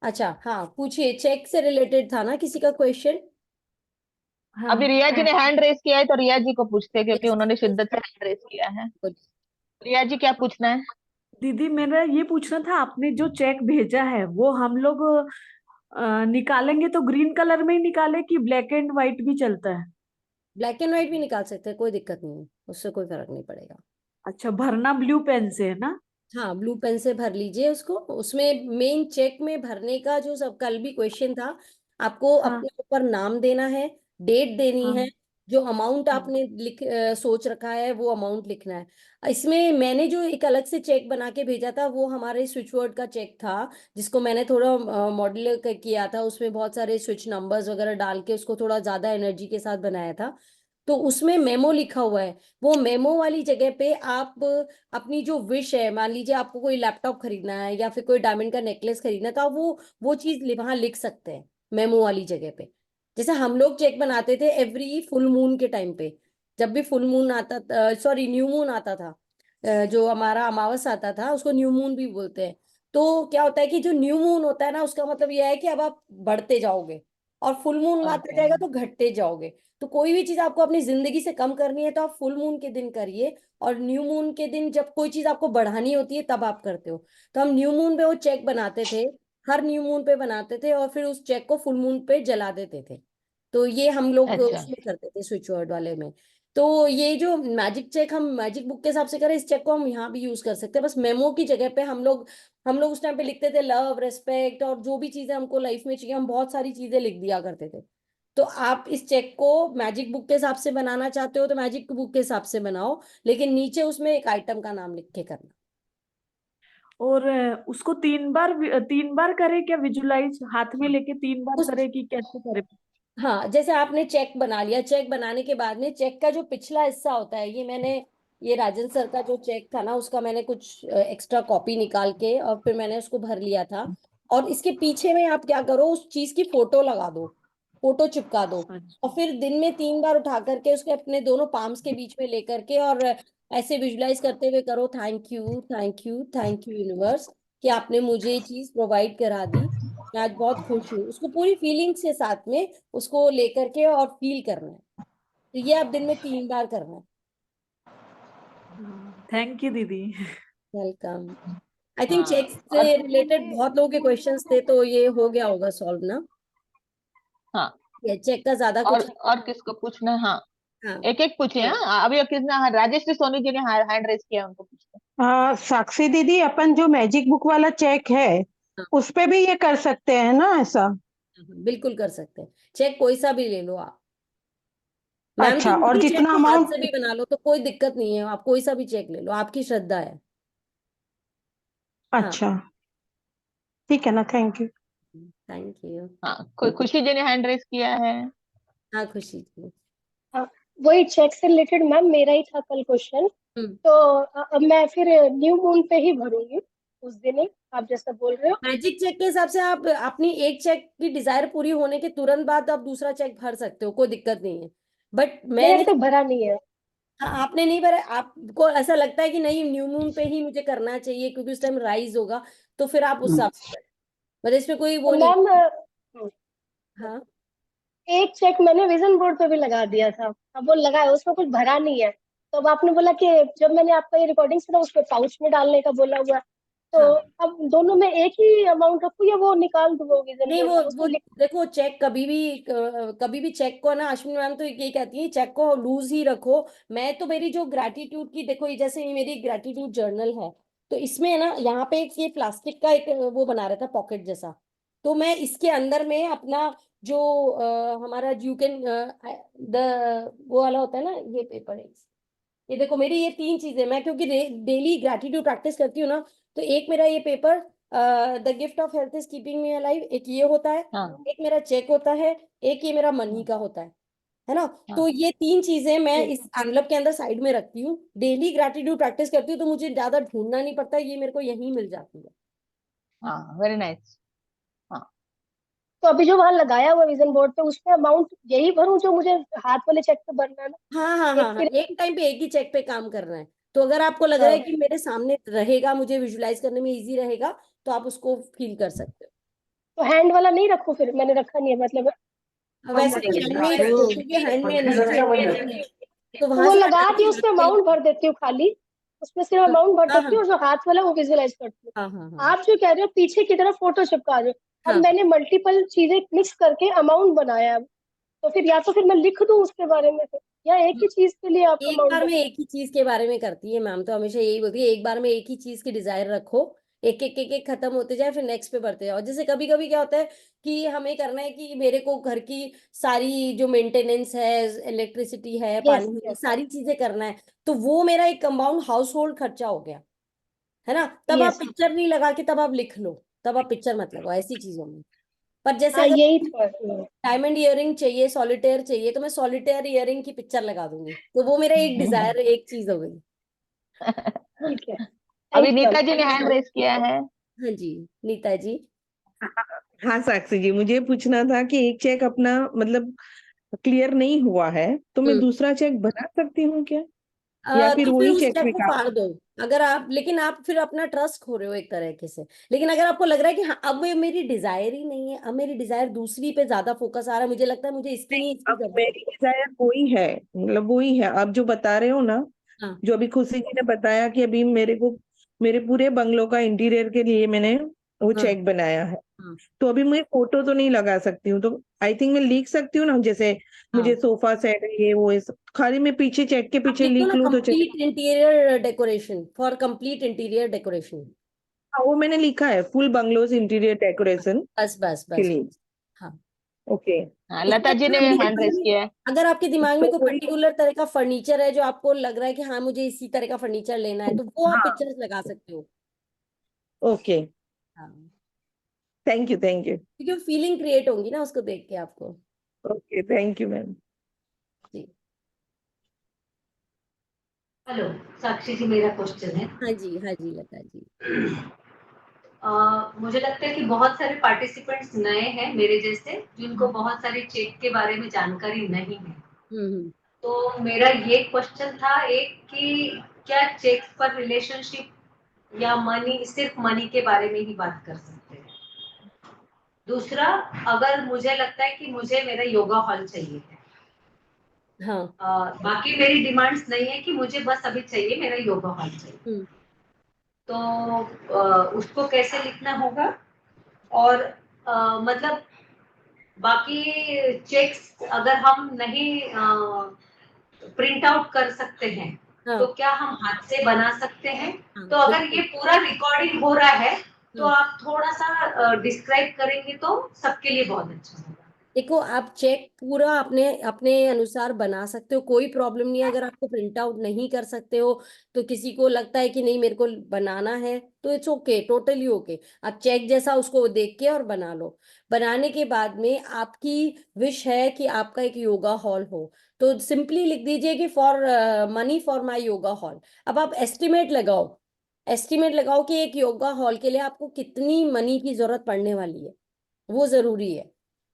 अच्छा हाँ पूछिए, चेक से रिलेटेड था ना किसी का क्वेश्चन? अभी रिया जी ने हैंड रेस किया है तो रिया जी को पूछते हैं क्योंकि यस उन्होंने यस। शिद्दत से हैंड रेस किया है। रिया जी क्या पूछना है? दीदी मेरा ये पूछना था, आपने जो चेक भेजा है वो हम लोग निकालेंगे तो ग्रीन कलर में ही निकाले कि ब्लैक एंड व्हाइट भी चलता है? ब्लैक एंड व्हाइट भी निकाल सकते हैं, कोई दिक्कत नहीं है, उससे कोई फर्क नहीं पड़ेगा। अच्छा, भरना ब्लू पेन से है ना? हाँ ब्लू पेन से भर लीजिए उसको। उसमें मेन चेक में भरने का जो सब कल भी क्वेश्चन था, आपको हाँ अपने ऊपर नाम देना है, डेट देनी है, हाँ जो अमाउंट हाँ। आपने सोच रखा है वो अमाउंट लिखना है। इसमें मैंने जो एक अलग से चेक बना के भेजा था वो हमारे स्विच वर्ड का चेक था, जिसको मैंने थोड़ा मॉडल किया था, उसमें बहुत सारे स्विच नंबर्स वगैरह डाल के उसको थोड़ा ज्यादा एनर्जी के साथ बनाया था। तो उसमें मेमो लिखा हुआ है, वो मेमो वाली जगह पे आप अपनी जो विश है, मान लीजिए आपको कोई लैपटॉप खरीदना है या फिर कोई डायमंड का नेकलेस खरीदना है, तो आप वो चीज वहां लिख सकते हैं मेमो वाली जगह पे। जैसे हम लोग चेक बनाते थे एवरी फुल मून के टाइम पे, जब भी फुल मून आता, सॉरी न्यू मून आता था, जो हमारा अमावस आता था उसको न्यू मून भी बोलते हैं। तो क्या होता है कि जो न्यू मून होता है ना, उसका मतलब यह है कि अब आप बढ़ते जाओगे, और फुल मून आता ओके। जाएगा तो घटते जाओगे। तो कोई भी चीज आपको अपनी जिंदगी से कम करनी है तो आप फुल मून के दिन करिए, और न्यू मून के दिन जब कोई चीज आपको बढ़ानी होती है तब आप करते हो। तो हम न्यू मून पे वो चेक बनाते थे, हर न्यू मून पे बनाते थे, और फिर उस चेक को फुल मून पे जला देते थे। तो ये हम लोग अच्छा उसमें करते थे स्विच वर्ड वाले में। तो ये जो मैजिक चेक हम मैजिक बुक के हिसाब से करें, इस चेक को हम यहाँ भी यूज कर सकते हैं, बस मेमो की जगह पे हम लोग उस टाइम पे लिखते थे लव रेस्पेक्ट, और जो भी चीजें हमको लाइफ में चाहिए हम बहुत सारी चीजें लिख दिया करते थे। तो आप इस चेक को मैजिक बुक के हिसाब से बनाना चाहते हो तो मैजिक बुक के हिसाब से बनाओ, लेकिन नीचे उसमें एक आइटम का नाम लिख के करना। और उसको 3 बार करें क्या? विजुलाइज हाथ में लेके 3 बार उस करें कि कैसे करें? हाँ, जैसे आपने चेक बना लिया, चेक बनाने के बाद में चेक का जो पिछला हिस्सा होता है, ये राजन सर का जो चेक था ना, उसका मैंने कुछ एक्स्ट्रा कॉपी निकाल के और फिर मैंने उसको भर लिया था। और इसके पीछे में आप क्या करो, उस चीज की फोटो लगा दो, फोटो चिपका दो, और अच्छा। फिर दिन में 3 बार उठा करके उसके अपने दोनों पाम्स के बीच में लेकर के, और ऐसे विजुलाइज करते हुए करो, thank you thank you thank you universe, कि आपने मुझे ये चीज प्रोवाइड करा दी, मैं आज बहुत खुश हूँ। उसको पूरी फीलिंग्स के साथ में उसको लेकर के और फील करना है। तो ये आप दिन में 3 बार करना है। थैंक यू दीदी। वेलकम। आई थिंक हाँ चेक से और रिलेटेड बहुत लोगों के क्वेश्चंस थे, तो ये हो गया होगा सॉल्व ना? हाँ, ये चेक का ज्यादा कुछ और किसको पूछना है? हाँ, हाँ एक एक पूछे। हाँ अभी किसने, हाँ, राजेश सोनी जी ने हैंड रेस किया, उनको पूछते साक्षी दीदी, अपन जो मैजिक बुक वाला चेक है हाँ उस पे भी ये कर सकते हैं ना ऐसा? हाँ, बिल्कुल कर सकते हैं। चेक कोई सा भी ले लो आप, मैम की अच्छा, और मर्जी, चेक जितना को हाथ अमाउंट। से भी बना लो तो कोई दिक्कत नहीं है, आप कोई सा भी चेक ले लो, आपकी श्रद्धा है। हाँ अच्छा, ठीक है ना, थैंक यू। Thank you. हाँ, कोई खुशी जी ने हैंड रेस किया है? हाँ खुशी जी। हाँ, वही चेक से रिलेटेड मैम मेरा ही था कल क्वेश्चन। हम्म। तो अब मैं फिर न्यू मून पे ही भरूंगी उस दिन ही, आप जैसा बोल रहे हो। मैजिक चेक के हिसाब से आप अपनी एक चेक की डिजायर पूरी होने के तुरंत बाद आप दूसरा चेक भर सकते हो, कोई दिक्कत नहीं है। बट मैंने मैंने, तो भरा नहीं है। हाँ, आपने नहीं भरा, आपको ऐसा लगता है कि नहीं न्यू मून पे ही मुझे करना चाहिए क्योंकि उस टाइम राइज होगा, तो फिर आप उस हिसाब से करें, मतलब इसमें कोई वो तो नहीं। मैम हाँ एक चेक मैंने विजन बोर्ड पे भी लगा दिया था, अब वो लगा है उसमें कुछ भरा नहीं है। तो अब आपने बोला कि जब मैंने आपका ये रिकॉर्डिंग सुना उसको पाउच में डालने का बोला हुआ है, तो हाँ। अब दोनों में एक ही अमाउंट रखूं या वो निकाल दूं वो विजन नहीं बोर्ड वो वाला वो उसमें लिख। देखो, चेक कभी भी चेक को ना, अश्विनी मैम तो ये कहती है चेक को लूज ही रखो। मैं तो मेरी जो ग्रेटिट्यूड की, देखो ये जैसे ये मेरी ग्रेटिट्यूड जर्नल है, तो इसमें ना यहाँ पे एक ये प्लास्टिक का एक वो बना रहता है पॉकेट जैसा, तो मैं इसके अंदर में अपना जो हमारा यू कैन द वो वाला होता है ना, ये पेपर है, ये देखो मेरी ये 3 चीजें, मैं क्योंकि डेली ग्रैटिट्यूड प्रैक्टिस करती हूँ ना, तो एक मेरा ये paper the gift of health is keeping me alive, एक ये होता है, हाँ एक मेरा चेक होता है, एक ये मेरा मनी हाँ का होता है ना। तो हाँ ये 3 चीजें मैं इस एनवलप के अंदर साइड में रखती हूँ, डेली ग्रैटिट्यूड प्रैक्टिस करती हूँ, तो मुझे ज्यादा ढूंढना नहीं पड़ता, ये मेरे को यहीं मिल जाती है। हाँ, वेरी नाइस। हाँ तो अभी जो वहां लगाया हुआ विजन बोर्ड पे, उसमें अमाउंट यही भरूं जो मुझे हाथ वाले चेक पे भरना है ना? हाँ हाँ एक हाँ हाँ, फिर एक टाइम पे एक ही चेक पे काम करना है। तो अगर आपको लग रहा है हाँ, कि मेरे सामने रहेगा, मुझे विजुलाइज करने में इजी रहेगा, तो आप उसको फील कर सकते तो हैंड वाला नहीं रखूं? फिर मैंने रखा नहीं है मतलब। हो। वैसे भी हैंड में ही रखो, क्योंकि हैंड में एनर्जी है, तो तो वहां वो से लगा के एनर्जी उसमें आपके अमाउंट लिए। भर देती हूँ खाली, उसमें सिर्फ अमाउंट भर हाँ सकती हाँ हूँ, और जो हाथ वाला वो विजुअलाइज करती हूँ। हाँ हाँ हाँ आप जो कह रहे हो पीछे की तरफ फोटो चिपका रहे हो, अब हाँ। मैंने मल्टीपल चीजें मिक्स करके अमाउंट बनाया है। तो फिर या तो फिर मैं लिख दूं उसके बारे में फिर, या एक ही चीज के लिए आप एक अमाउंट बार में बता? एक ही चीज के बारे में करती है मैम, तो हमेशा यही बोलती है एक बार में एक ही चीज की डिजायर रखो, एक एक खत्म होते जाए, फिर नेक्स्ट पे बढ़ते जाओ। जैसे कभी कभी क्या होता है कि हमें करना है कि मेरे को घर की सारी जो मेंटेनेंस है, इलेक्ट्रिसिटी है, यस पानी है, यस सारी चीजें करना है, तो वो मेरा एक कंपाउंड हाउस होल्ड खर्चा हो गया, है ना। तब आप यस। पिक्चर नहीं लगा के, तब आप लिख लो, तब आप पिक्चर मत लगाओ ऐसी चीजों में। पर जैसे हाँ अगर यही था। डायमंड इयरिंग चाहिए, सॉलिटेयर चाहिए, तो मैं सॉलिटेयर इयरिंग की पिक्चर लगा दूंगी, तो वो मेरा एक डिजायर, एक चीज हो गई। ठीक है, अभी thank you ma'am, Neeta ji ने thank you hand so raise किया है। हाँ जी, नीता जी। हाँ साक्षी जी, मुझे पूछना था कि एक चेक अपना मतलब क्लियर नहीं हुआ है, तो मैं हम्म। दूसरा चेक बना सकती हूँ क्या, या फिर तो फिर वही उस चेक चेक में को काम? फाड़ दो। अगर आप, लेकिन आप फिर अपना ट्रस्ट खो रहे हो एक तरीके से। लेकिन अगर आपको लग रहा है कि हाँ अब ये मेरी डिजायर ही नहीं है, अब मेरी डिजायर दूसरी पे ज्यादा फोकस आ रहा है, मुझे लगता है मुझे इसकी नहीं, नहीं इसकी अब जरूरत है। मेरी डिजायर वही है, मतलब वही है आप जो बता रहे हो ना, हाँ जो अभी खुशी जी ने बताया कि अभी मेरे को मेरे पूरे बंगलो का इंटीरियर के लिए मैंने वो हाँ चेक बनाया है। हाँ तो अभी मैं फोटो तो नहीं लगा सकती हूँ, तो आई थिंक मैं लिख सकती हूँ ना, जैसे मुझे हाँ। सोफा सेट है ये वो खाली मैं पीछे चेक के आप पीछे लिख दो लिख ना, लूँ तो चलेगा? Complete interior decoration, for complete interior decoration. हाँ, वो मैंने लिखा है, फुल बंगलोज इंटीरियर डेकोरेशन बस बस के बस लिए। बस। हाँ। ओके। हाँ, उसमें लता जी अगर ने आपके हैंड दिमाग रेस में, किया है। अगर आपके दिमाग में तो कोई वही। पर्टिकुलर तरह का फर्नीचर है जो आपको लग रहा है कि हाँ मुझे इसी तरह का फर्नीचर लेना है, तो वो आप हाँ। पिक्चर्स लगा सकते हो। ओके। हाँ, थैंक यू, थैंक यू। क्योंकि फीलिंग क्रिएट होंगी ना उसको देख के आपको। Okay, thank you ma'am. जी। हेलो साक्षी जी, मेरा क्वेश्चन है। हाँ जी हाँ जी लता जी। मुझे लगता है कि बहुत सारे पार्टिसिपेंट्स नए हैं मेरे जैसे, जिनको बहुत सारे चेक के बारे में जानकारी नहीं है। हम्म। तो मेरा ये क्वेश्चन था एक कि क्या चेक पर रिलेशनशिप या मनी, सिर्फ मनी के बारे में ही बात कर सकते हैं? दूसरा, अगर मुझे लगता है कि मुझे मेरा योगा हॉल चाहिए है, हाँ। बाकी मेरी डिमांड्स नहीं है कि मुझे बस अभी चाहिए, मेरा योगा हॉल चाहिए, हम्म। तो उसको कैसे लिखना होगा? और मतलब बाकी चेक्स अगर हम नहीं प्रिंट आउट कर सकते हैं, हाँ तो क्या हम हाथ से बना सकते हैं? हाँ तो अगर ये बिल्कुल। पूरा रिकॉर्डिंग हो रहा है, तो हम्म। आप थोड़ा सा डिस्क्राइब करेंगे तो सबके लिए बहुत अच्छा होगा। देखो आप चेक पूरा अपने अपने अनुसार बना सकते हो, कोई प्रॉब्लम नहीं है। अगर आपको प्रिंट आउट नहीं कर सकते हो, तो किसी को लगता है कि नहीं मेरे को बनाना है, तो इट्स ओके, टोटली ओके। आप चेक जैसा उसको देख के और बना लो। बनाने के बाद में आपकी विश है कि आपका एक योगा हॉल हो, तो सिंपली लिख दीजिए कि for money for my yoga hall. अब आप एस्टिमेट लगाओ, एस्टिमेट लगाओ कि एक योगा हॉल के लिए आपको कितनी मनी की जरूरत पड़ने वाली है, वो जरूरी है।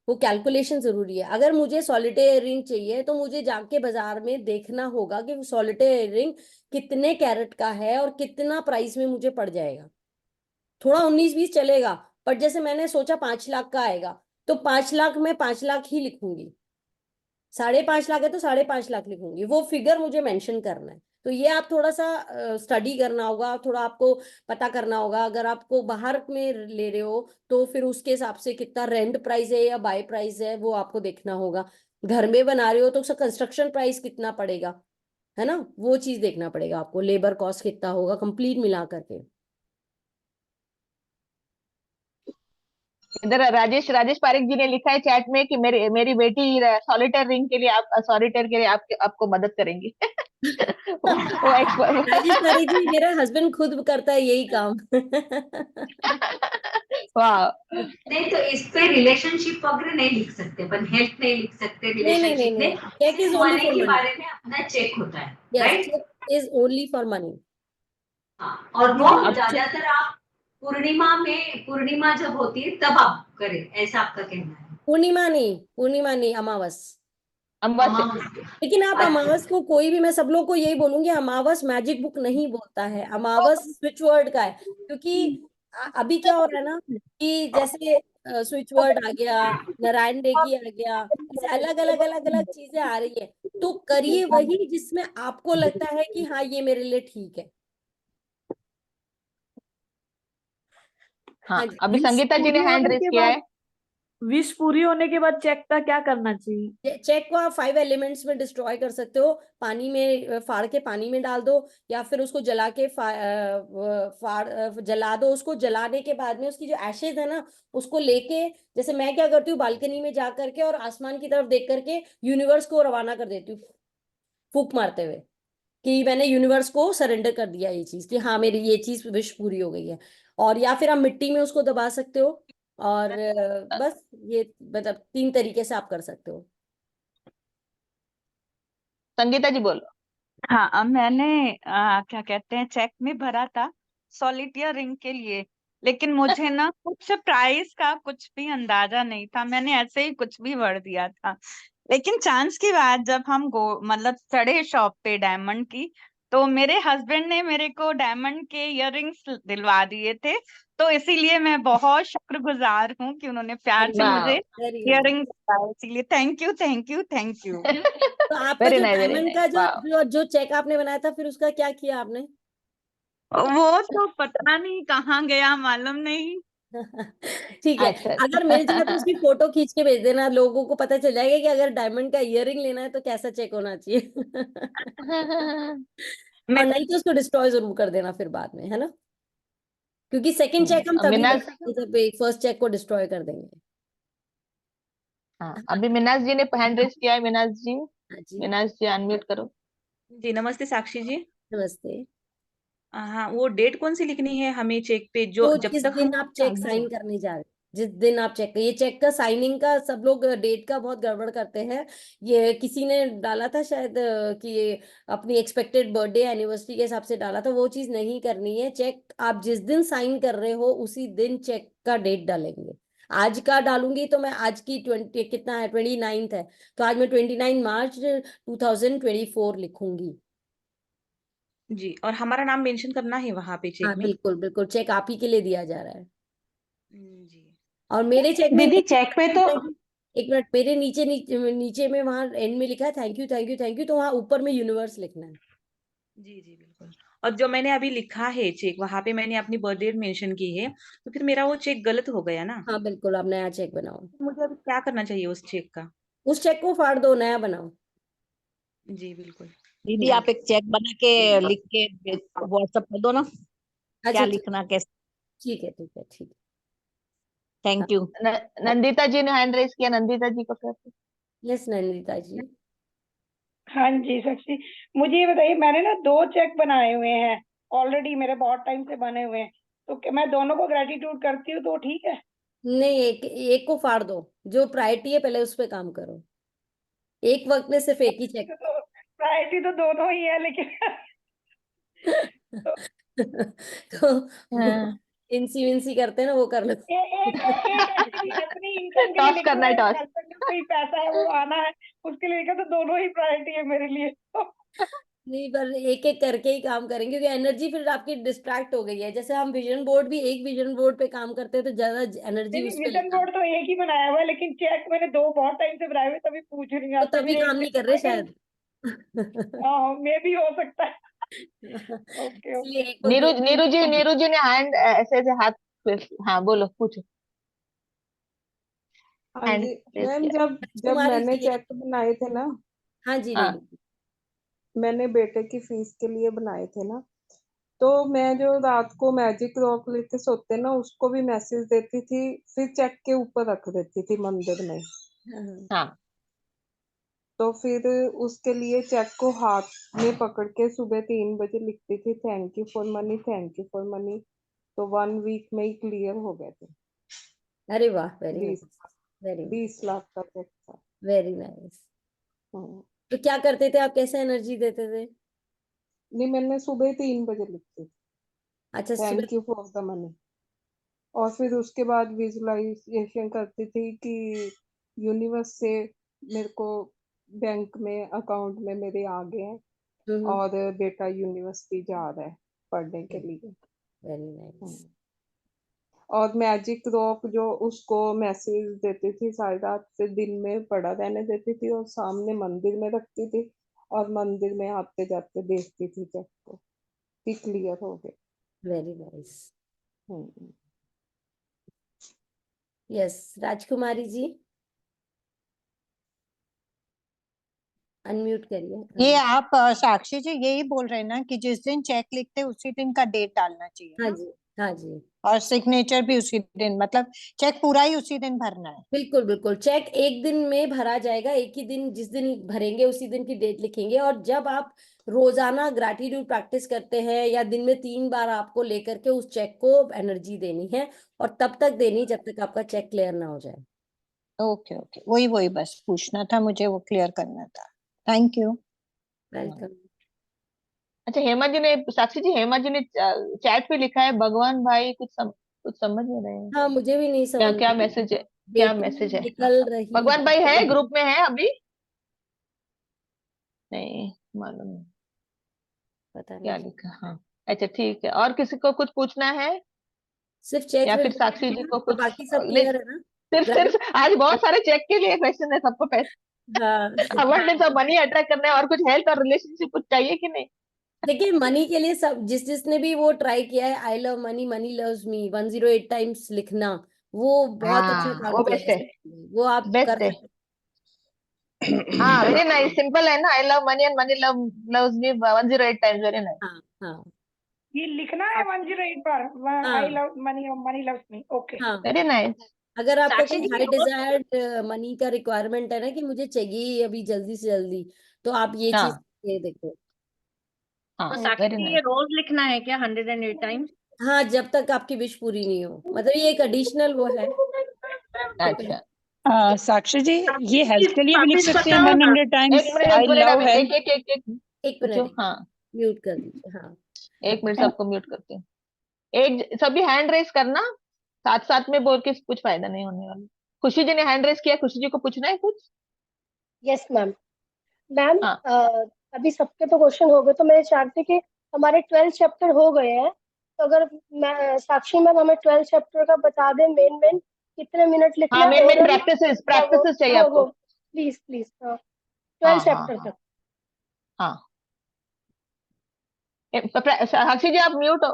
वो कैलकुलेशन जरूरी है। अगर मुझे सॉलिटेयर रिंग चाहिए, तो मुझे जाके बाजार में देखना होगा कि सॉलिटेयर रिंग कितने कैरेट का है और कितना प्राइस में मुझे पड़ जाएगा। थोड़ा 19-20 चलेगा, पर जैसे मैंने सोचा 5 लाख का आएगा, तो 5 लाख में 5 लाख ही लिखूंगी। 5.5 लाख है तो 5.5 लाख लिखूंगी, वो फिगर मुझे मेंशन करना है। तो ये आप थोड़ा सा स्टडी करना होगा, थोड़ा आपको पता करना होगा। अगर आपको बाहर में ले रहे हो, तो फिर उसके हिसाब से कितना रेंट प्राइस है या बाय प्राइस है, वो आपको देखना होगा। घर में बना रहे हो तो उसका कंस्ट्रक्शन प्राइस कितना पड़ेगा, है ना, वो चीज देखना पड़ेगा आपको। लेबर कॉस्ट कितना होगा कंप्लीट मिला करके। इधर राजेश राजेश पारिक जी ने लिखा है चैट में कि मेरी मेरी बेटी सॉलिटेयर रिंग के लिए, आप सॉलिटेयर के लिए आपको मदद करेंगी। वो एक्सपर्ट राजेश्वरी जी, मेरा हस्बैंड खुद करता है यही काम। वाह। नहीं तो इस पे रिलेशनशिप वगैरह नहीं लिख सकते अपन, हेल्थ नहीं लिख सकते नहीं नहीं नहीं रिलेशनशिप नहीं, में, चेक इज सिर्फ ओनली मनी फॉर के मनी। बारे में अपना चेक होता है, yes, right? Check is only for money. हाँ, और अभी वो भी ज्यादातर आप पूर्णिमा जब होती है तब आप करें, ऐसा आपका कहना है? पूर्णिमा नहीं, अमावस। अमावस्या। अमावस। लेकिन आप अच्छा। अमावस को कोई भी, मैं सब लोग को यही बोलूंगी, अमावस मैजिक बुक नहीं बोलता है, अमावस स्विच वर्ड का है। क्योंकि अभी क्या हो रहा है ना कि जैसे स्विच वर्ड आ गया, नारायण रेकी आ गया, ऐसे अलग अलग अलग अलग चीजें आ रही है। तो करिए वही जिसमें आपको लगता है कि हाँ ये मेरे लिए ठीक है। हाँ, हाँ जी। अभी विश संगीता जी ने पूरी हैंड होने रेज के किया बाद है। विश पूरी होने के बाद चेक का क्या करना चाहिए? चेक को आप 5 एलिमेंट्स में डिस्ट्रॉय कर सकते हो। पानी में फाड़ के पानी में डाल दो, या फिर उसको जला के जला दो। उसको जलाने के बाद में उसकी जो एशेज है ना, उसको लेके, जैसे मैं क्या करती हूँ, बालकनी में जा करके और आसमान की तरफ देख करके यूनिवर्स को रवाना कर देती हूँ, फूक मारते हुए, कि मैंने यूनिवर्स को सरेंडर कर दिया ये चीज, कि हाँ मेरी ये चीज विश पूरी हो गई है। और या फिर आप मिट्टी में उसको दबा सकते हो। और बस ये मतलब 3 तरीके से आप कर सकते हो। संगीता जी बोलो। हाँ, अब मैंने क्या कहते हैं, चेक में भरा था सॉलिटियर रिंग के लिए, लेकिन मुझे ना कुछ प्राइस का कुछ भी अंदाजा नहीं था, मैंने ऐसे ही कुछ भी भर दिया था। लेकिन चांस की बात, जब हम मतलब चढ़े शॉप पे डायमंड की, तो मेरे हस्बैंड ने मेरे को डायमंड के इयररिंग्स दिलवा दिए थे। तो इसीलिए मैं बहुत शुक्रगुजार हूँ कि उन्होंने प्यार से वाह, मुझे वेरी नाइस। इयररिंग दिलवाए, इसीलिए thank you thank you thank you. तो आपका वेरी जो नाइस, वेरी डायमंड का नाइस, जो वाह। जो जो चेक आपने बनाया था, फिर उसका क्या किया आपने? वो तो पता नहीं कहाँ गया, मालूम नहीं। ठीक है, अच्छा अगर मिल जाए तो अच्छा। उसकी फोटो खींच के भेज देना, लोगों को पता चल जाएगा कि अगर डायमंड का इयररिंग लेना है तो कैसा चेक होना चाहिए। और मैं नहीं तो उसको डिस्ट्रॉय जरूर कर देना फिर बाद में, है ना? क्योंकि सेकंड चेक हम तभी मिनाज। बनाएंगे जब एक फर्स्ट चेक को डिस्ट्रॉय कर देंगे। हाँ, अभी मिनाज जी ने हैंड रेज किया है। मिनाज जी, हाँ जी। मिनाज जी अनम्यूट करो। जी नमस्ते साक्षी जी। नमस्ते। हाँ, वो डेट कौन सी लिखनी है हमें चेक पे, जो तो जब जिस तक हम दिन आप चेक चालू साइन है? करने जा रहे हैं, जिस दिन आप चेक, ये चेक का साइनिंग का सब लोग डेट का बहुत गड़बड़ करते हैं। ये किसी ने डाला था शायद कि ये अपनी एक्सपेक्टेड बर्थडे एनिवर्सरी के हिसाब से डाला था, वो चीज नहीं करनी है। चेक आप जिस दिन साइन कर रहे हो उसी दिन चेक का डेट डालेंगे। आज का डालूंगी तो मैं आज की 20 कितना है, 29 है, तो आज मैं 29 मार्च 2024 लिखूंगी। जी, और हमारा नाम मेंशन करना है वहां पे चेक हाँ में? बिल्कुल बिल्कुल, चेक आप ही के लिए दिया जा रहा है। जी। और मेरे चेक में दीदी चेक पे तो एक मिनट, मेरे नीचे नीचे में वहां एंड में लिखा है thank you thank you thank you, तो वहां ऊपर में यूनिवर्स लिखना है। जी जी बिल्कुल। और जो मैंने अभी लिखा है चेक, वहां पे मैंने अपनी बर्थडे मेंशन की है, तो फिर मेरा वो चेक गलत हो गया ना? हाँ बिल्कुल, आप नया चेक बनाओ। मुझे अभी क्या करना चाहिए उस चेक का? उस चेक को फाड़ दो, नया बनाओ। जी बिल्कुल। दीदी जी आप एक चेक बना के लिख के व्हाट्सएप कर दो ना, अच्छा क्या ठीक, लिखना कैसे। ठीक है ठीक है ठीक है। Thank you. नंदिता जी ने हैंड रेज किया, नंदिता जी को कहते। यस नंदिता जी। हाँ जी साक्षी, मुझे ये बताइए, मैंने ना 2 चेक बनाए हुए हैं ऑलरेडी, मेरे बहुत टाइम से बने हुए हैं, तो क्या मैं दोनों को ग्रेटिट्यूड करती हूँ तो ठीक है? नहीं, एक एक को फाड़ दो, जो प्रायोरिटी है पहले उस पर काम करो। एक वक्त में सिर्फ एक ही चेक। तो प्रायोरिटी तो दोनों ही है लेकिन तो तो इंसी विंसी करते हैं ना, वो कर लो। एक एक्चुअली अपनी इनकम के लिए टॉस लिखा करना है, है, एक टॉस। हस्बैंड का कोई पैसा है वो आना है, उसके लिए लिखा, तो दोनों ही प्रायोरिटी है मेरे लिए। नहीं, पर एक एक करके ही काम करेंगे, क्योंकि एनर्जी फिर आपकी डिस्ट्रैक्ट हो गई है। जैसे हम विजन बोर्ड भी, एक विजन बोर्ड पे काम करते हैं तो ज्यादा एनर्जी नहीं उस पे विजन लगता है। बोर्ड तो एक ही बनाया हुआ है, लेकिन चेक मैंने 2 बहुत टाइम से बनाए हुए, तभी पूछ रही हूँ तो आपसे, तभी फिर एक काम नहीं कर रहे शायद। हाँ मे भी हो सकता है। ओके इसलिए ओके। एक को नीरू दिया। नीरू जी ने हैंड ऐसे ऐसे हाथ हाँ बोलो, पूछो। हाँ हैंड जी रेज मैम, किया। जब राजकुमारी मैंने जी है। चेक बनाए थे ना, हाँ जी हाँ, नीरू। मैंने बेटे की फीस के लिए बनाए थे ना, तो मैं जो रात को मैजिक रॉक लेके सोते ना, उसको भी मैसेज देती थी, फिर चेक के ऊपर रख देती थी मंदिर में। हाँ, हाँ। हाँ, तो फिर उसके लिए चेक को हाथ में पकड़ के सुबह 3 बजे लिखती थी, thank you for money, thank you for money. तो 1 वीक में ही क्लियर हो गए थे। अरे वाह, वेरी 20 नाइस, वेरी 20 लाख का चेक था। Very nice. हम्म। तो क्या करते थे आप, कैसे एनर्जी देते थे? नहीं, मैंने सुबह 3 बजे लिखती थी, अच्छा, सुबह। Thank you for the money. और फिर उसके बाद विजुअलाइजेशन करती थी कि यूनिवर्स से मेरे को बैंक में अकाउंट में मेरे आ गए हैं और बेटा यूनिवर्सिटी जा रहा है पढ़ने के लिए। Very nice. और मैजिक रॉक जो उसको मैसेज देती थी सारी रात, फिर दिन में पड़ा रहने देती थी और सामने मंदिर में रखती थी और मंदिर में आते जाते देखती थी चेक को कि क्लियर हो गए। Very nice. हम्म। यस, राजकुमारी जी अनम्यूट करिए। ये आप साक्षी जी यही बोल रहे हैं ना कि जिस दिन चेक लिखते हैं उसी दिन का डेट डालना चाहिए हाँ ना? जी, हाँ जी, और सिग्नेचर भी उसी दिन, मतलब चेक पूरा ही उसी दिन भरना है। बिल्कुल बिल्कुल। चेक एक दिन में भरा जाएगा, एक ही दिन, जिस दिन भरेंगे उसी दिन की डेट लिखेंगे। और जब आप रोजाना ग्रैटिट्यूड प्रैक्टिस करते हैं या दिन में 3 बार आपको लेकर के उस चेक को एनर्जी देनी है, और तब तक देनी जब तक आपका चेक क्लियर ना हो जाए। ओके ओके, वही वही बस पूछना था मुझे, वो क्लियर करना था। Thank you. वेलकम। अच्छा, हेमा जी ने, साक्षी जी, हेमा जी ने चैट पे लिखा है भगवान भाई, कुछ समझ नहीं रहे हैं। हाँ, मुझे भी नहीं क्या समझ क्या में। मैसेज है? क्या बेटी मैसेज है? निकल रही भगवान भाई है है। ग्रुप में, है अभी? नहीं मालूम नहीं पता क्या नहीं। लिखा। हाँ, अच्छा ठीक है। और किसी को कुछ पूछना है सिर्फ चेक या फिर रिलेटेड साक्षी है जी ना, को तो कुछ? बाकी सब नहीं, क्लियर है ना? सिर्फ आज बहुत सारे चेक के लिए क्वेश्चन है सबको। पैसे हाँ। अबंडेंस ऑफ मनी अट्रैक्ट करना है, और कुछ हेल्थ और रिलेशनशिप कुछ चाहिए कि नहीं? देखिए, मनी के लिए सब, जिसने भी वो ट्राई किया है, I love money, money loves me 108 times लिखना, वो बहुत अच्छा हाँ, काम वो किया है बेस्ट है, इसके लिए। वो आप कर बेस्ट है। सकते हाँ, वेरी नाइस, सिंपल है ना। I love money and money loves me 108 times, very nice. हैं। हाँ हाँ। ये लिखना है आप 108 बार, आई हाँ लव मनी और मनी लव्स मी। ओके। हाँ। Very nice. अगर आपका साक्षी कोई जी हाई रोज डिजायर्ड मनी का रिक्वायरमेंट है ना, कि मुझे चाहिए अभी जल्दी से जल्दी, तो आप ये चीज हाँ ये देखो। तो हाँ, साक्षी वेरी जी ये नाइस। रोज लिखना है क्या 108 टाइम्स? हाँ, जब तक आपकी विश पूरी नहीं हो, मतलब ये एक एडिशनल वो है। अच्छा, साक्षी जी ये साक्षी हेल्थ के लिए भी लिख वापिस सकते हैं बताओ ना। 100 एक टाइम्स मिनट, आई एक मिनट, लव अभी हेल्थ? एक एक पूछो। मिनट, हाँ, म्यूट कर दीजिए। हाँ। एक मिनट, सबको म्यूट करते हैं। एक सभी हैंड रेस करना, साथ साथ में बोल के कुछ फायदा नहीं होने वाला। खुशी जी ने हैंड रेस किया, खुशी जी को पूछना है कुछ? Yes ma'am. मैम, हाँ अभी सबके तो क्वेश्चन हो गए, तो मैं चाहती कि हमारे 12 चैप्टर हो गए हैं, तो अगर मैं साक्षी मैम हमें 12 चैप्टर का बता दें, मेन मेन कितने मिनट हाँ, लिखना है मेन मेन ओरल, प्रैक्टिसेस या प्रैक्टिसेस चाहिए वो आपको। प्लीज प्लीज 12 हाँ हाँ चैप्टर हाँ तक। हाँ। साक्षी जी आप म्यूट हो।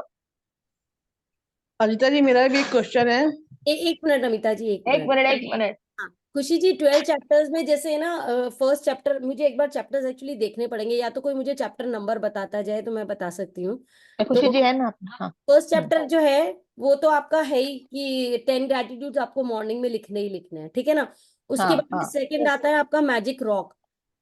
अनिता जी मेरा भी एक क्वेश्चन है। एक मिनट अमिता जी, एक एक मिनट। मिनट, एक मिनट। हाँ, खुशी जी, 12 चैप्टर्स में जैसे ना, फर्स्ट चैप्टर, मुझे एक बार चैप्टर्स एक्चुअली देखने पड़ेंगे, या तो कोई मुझे चैप्टर नंबर बताता जाए तो मैं बता सकती हूँ। तो खुशी जी है ना अपना? हाँ। फर्स्ट चैप्टर जो है वो तो आपका है ही, कि 10 ग्रेटिट्यूड आपको मॉर्निंग में लिखने ही लिखने हैं, ठीक है ना? उसके हाँ बाद में हाँ सेकंड आता है आपका मैजिक रॉक,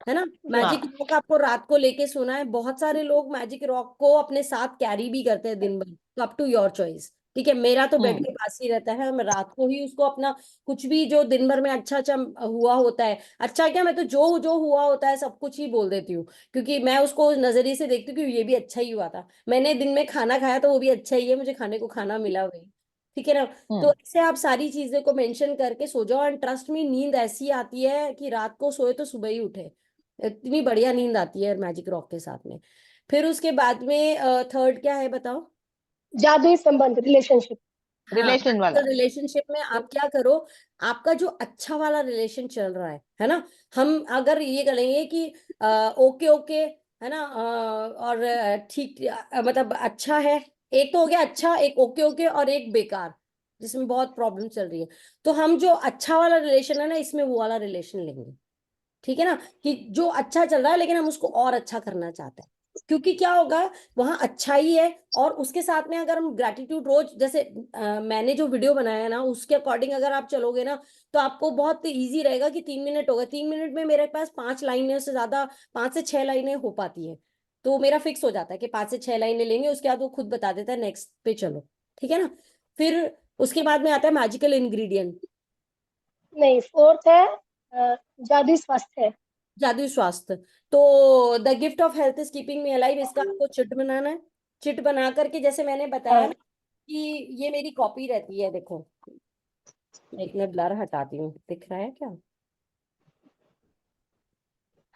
है ना? मैजिक हाँ रॉक आपको रात को लेके सोना है। बहुत सारे लोग मैजिक रॉक को अपने साथ कैरी भी करते हैं दिन भर, तो अप टू योर चॉइस, ठीक है? मेरा तो बेड हम्म के पास ही रहता है, मैं रात को ही उसको अपना कुछ भी जो दिन भर में अच्छा अच्छा हुआ होता है, अच्छा क्या, मैं तो जो जो हुआ होता है सब कुछ ही बोल देती हूँ, क्योंकि मैं उसको उस नजरिए से देखती हूँ कि ये भी अच्छा ही हुआ था, मैंने दिन में खाना खाया तो वो भी अच्छा ही है, मुझे खाने को खाना मिला वही, ठीक है ना? तो हम्म ऐसे आप सारी चीजें को मेंशन करके सो जाओ, एंड ट्रस्ट में नींद ऐसी आती है कि रात को सोए तो सुबह ही उठे, इतनी बढ़िया नींद आती है मैजिक रॉक के साथ में। फिर उसके बाद में थर्ड क्या है बताओ? जादुई संबंध, रिलेशनशिप। हाँ, रिलेशन वाला। रिलेशनशिप में आप क्या करो, आपका जो अच्छा वाला रिलेशन चल रहा है ना, हम अगर ये करेंगे कि ओके ओके, है ना, और ठीक, मतलब अच्छा है, एक तो हो गया अच्छा, एक ओके ओके, और एक बेकार, जिसमें बहुत प्रॉब्लम चल रही है, तो हम जो अच्छा वाला रिलेशन है ना, इसमें वो वाला रिलेशन लेंगे, ठीक है ना? कि जो अच्छा चल रहा है लेकिन हम उसको और अच्छा करना चाहते हैं, क्योंकि क्या होगा, वहां अच्छा ही है। और उसके साथ में अगर हम ग्रेटिट्यूड रोज, जैसे मैंने जो वीडियो बनाया ना उसके अकॉर्डिंग अगर आप चलोगे ना, तो आपको बहुत इजी रहेगा कि 3 मिनट हो गए, 3 मिनट में मेरे पास 5 लाइनें से ज्यादा, 5 से 6 लाइनें हो पाती है। तो मेरा फिक्स हो जाता है कि 5 से 6 लाइनें लेंगे, उसके बाद वो खुद बता देता है नेक्स्ट पे चलो, ठीक है ना। फिर उसके बाद में आता है मैजिकल इंग्रेडिएंट। नहीं, फोर्थ है जादुई स्वास्थ्य। जादुई स्वास्थ्य। तो the gift of health is keeping me alive, इसका आपको चिट बनाना है। चिट बना करके, जैसे मैंने बताया ना कि ये मेरी कॉपी रहती है, देखो एक मैं ब्लर हटाती हूँ, दिख रहा है क्या?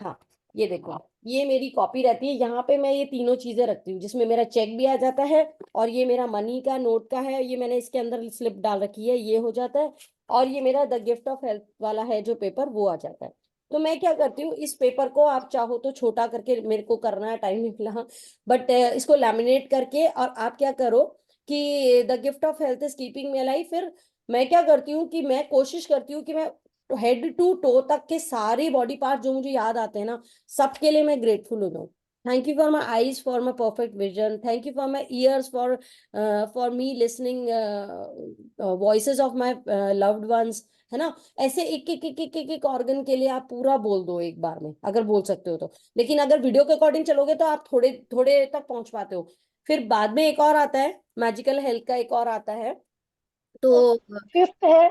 हाँ, ये देखो, ये मेरी कॉपी रहती है। यहाँ पे मैं ये तीनों चीजें रखती हूँ, जिसमें मेरा चेक भी आ जाता है, और ये मेरा मनी का नोट का है, ये मैंने इसके अंदर स्लिप डाल रखी है, ये हो जाता है। और ये मेरा द गिफ्ट ऑफ हेल्थ वाला है जो पेपर, वो आ जाता है। तो मैं क्या करती हूँ, इस पेपर को आप चाहो तो छोटा करके, मेरे को करना है टाइम निकला, बट इसको लैमिनेट करके, और आप क्या करो कि the gift of health is keeping me alive, फिर मैं क्या करती हूँ कि मैं कोशिश करती हूँ कि मैं हेड टू टो तक के सारे बॉडी पार्ट जो मुझे याद आते हैं ना, सबके लिए मैं ग्रेटफुल हो जाऊँ। Thank you for my eyes for my perfect vision, thank you for my years for me listening voices of my loved ones, है ना। ऐसे एक एक एक एक एक एक ऑर्गन के लिए आप पूरा बोल दो एक बार में, अगर बोल सकते हो तो। लेकिन अगर वीडियो के अकॉर्डिंग चलोगे तो आप थोड़े थोड़े तक पहुंच पाते हो। फिर बाद में एक और आता है, मैजिकल हेल्थ का एक और आता है। तो फिफ्थ है,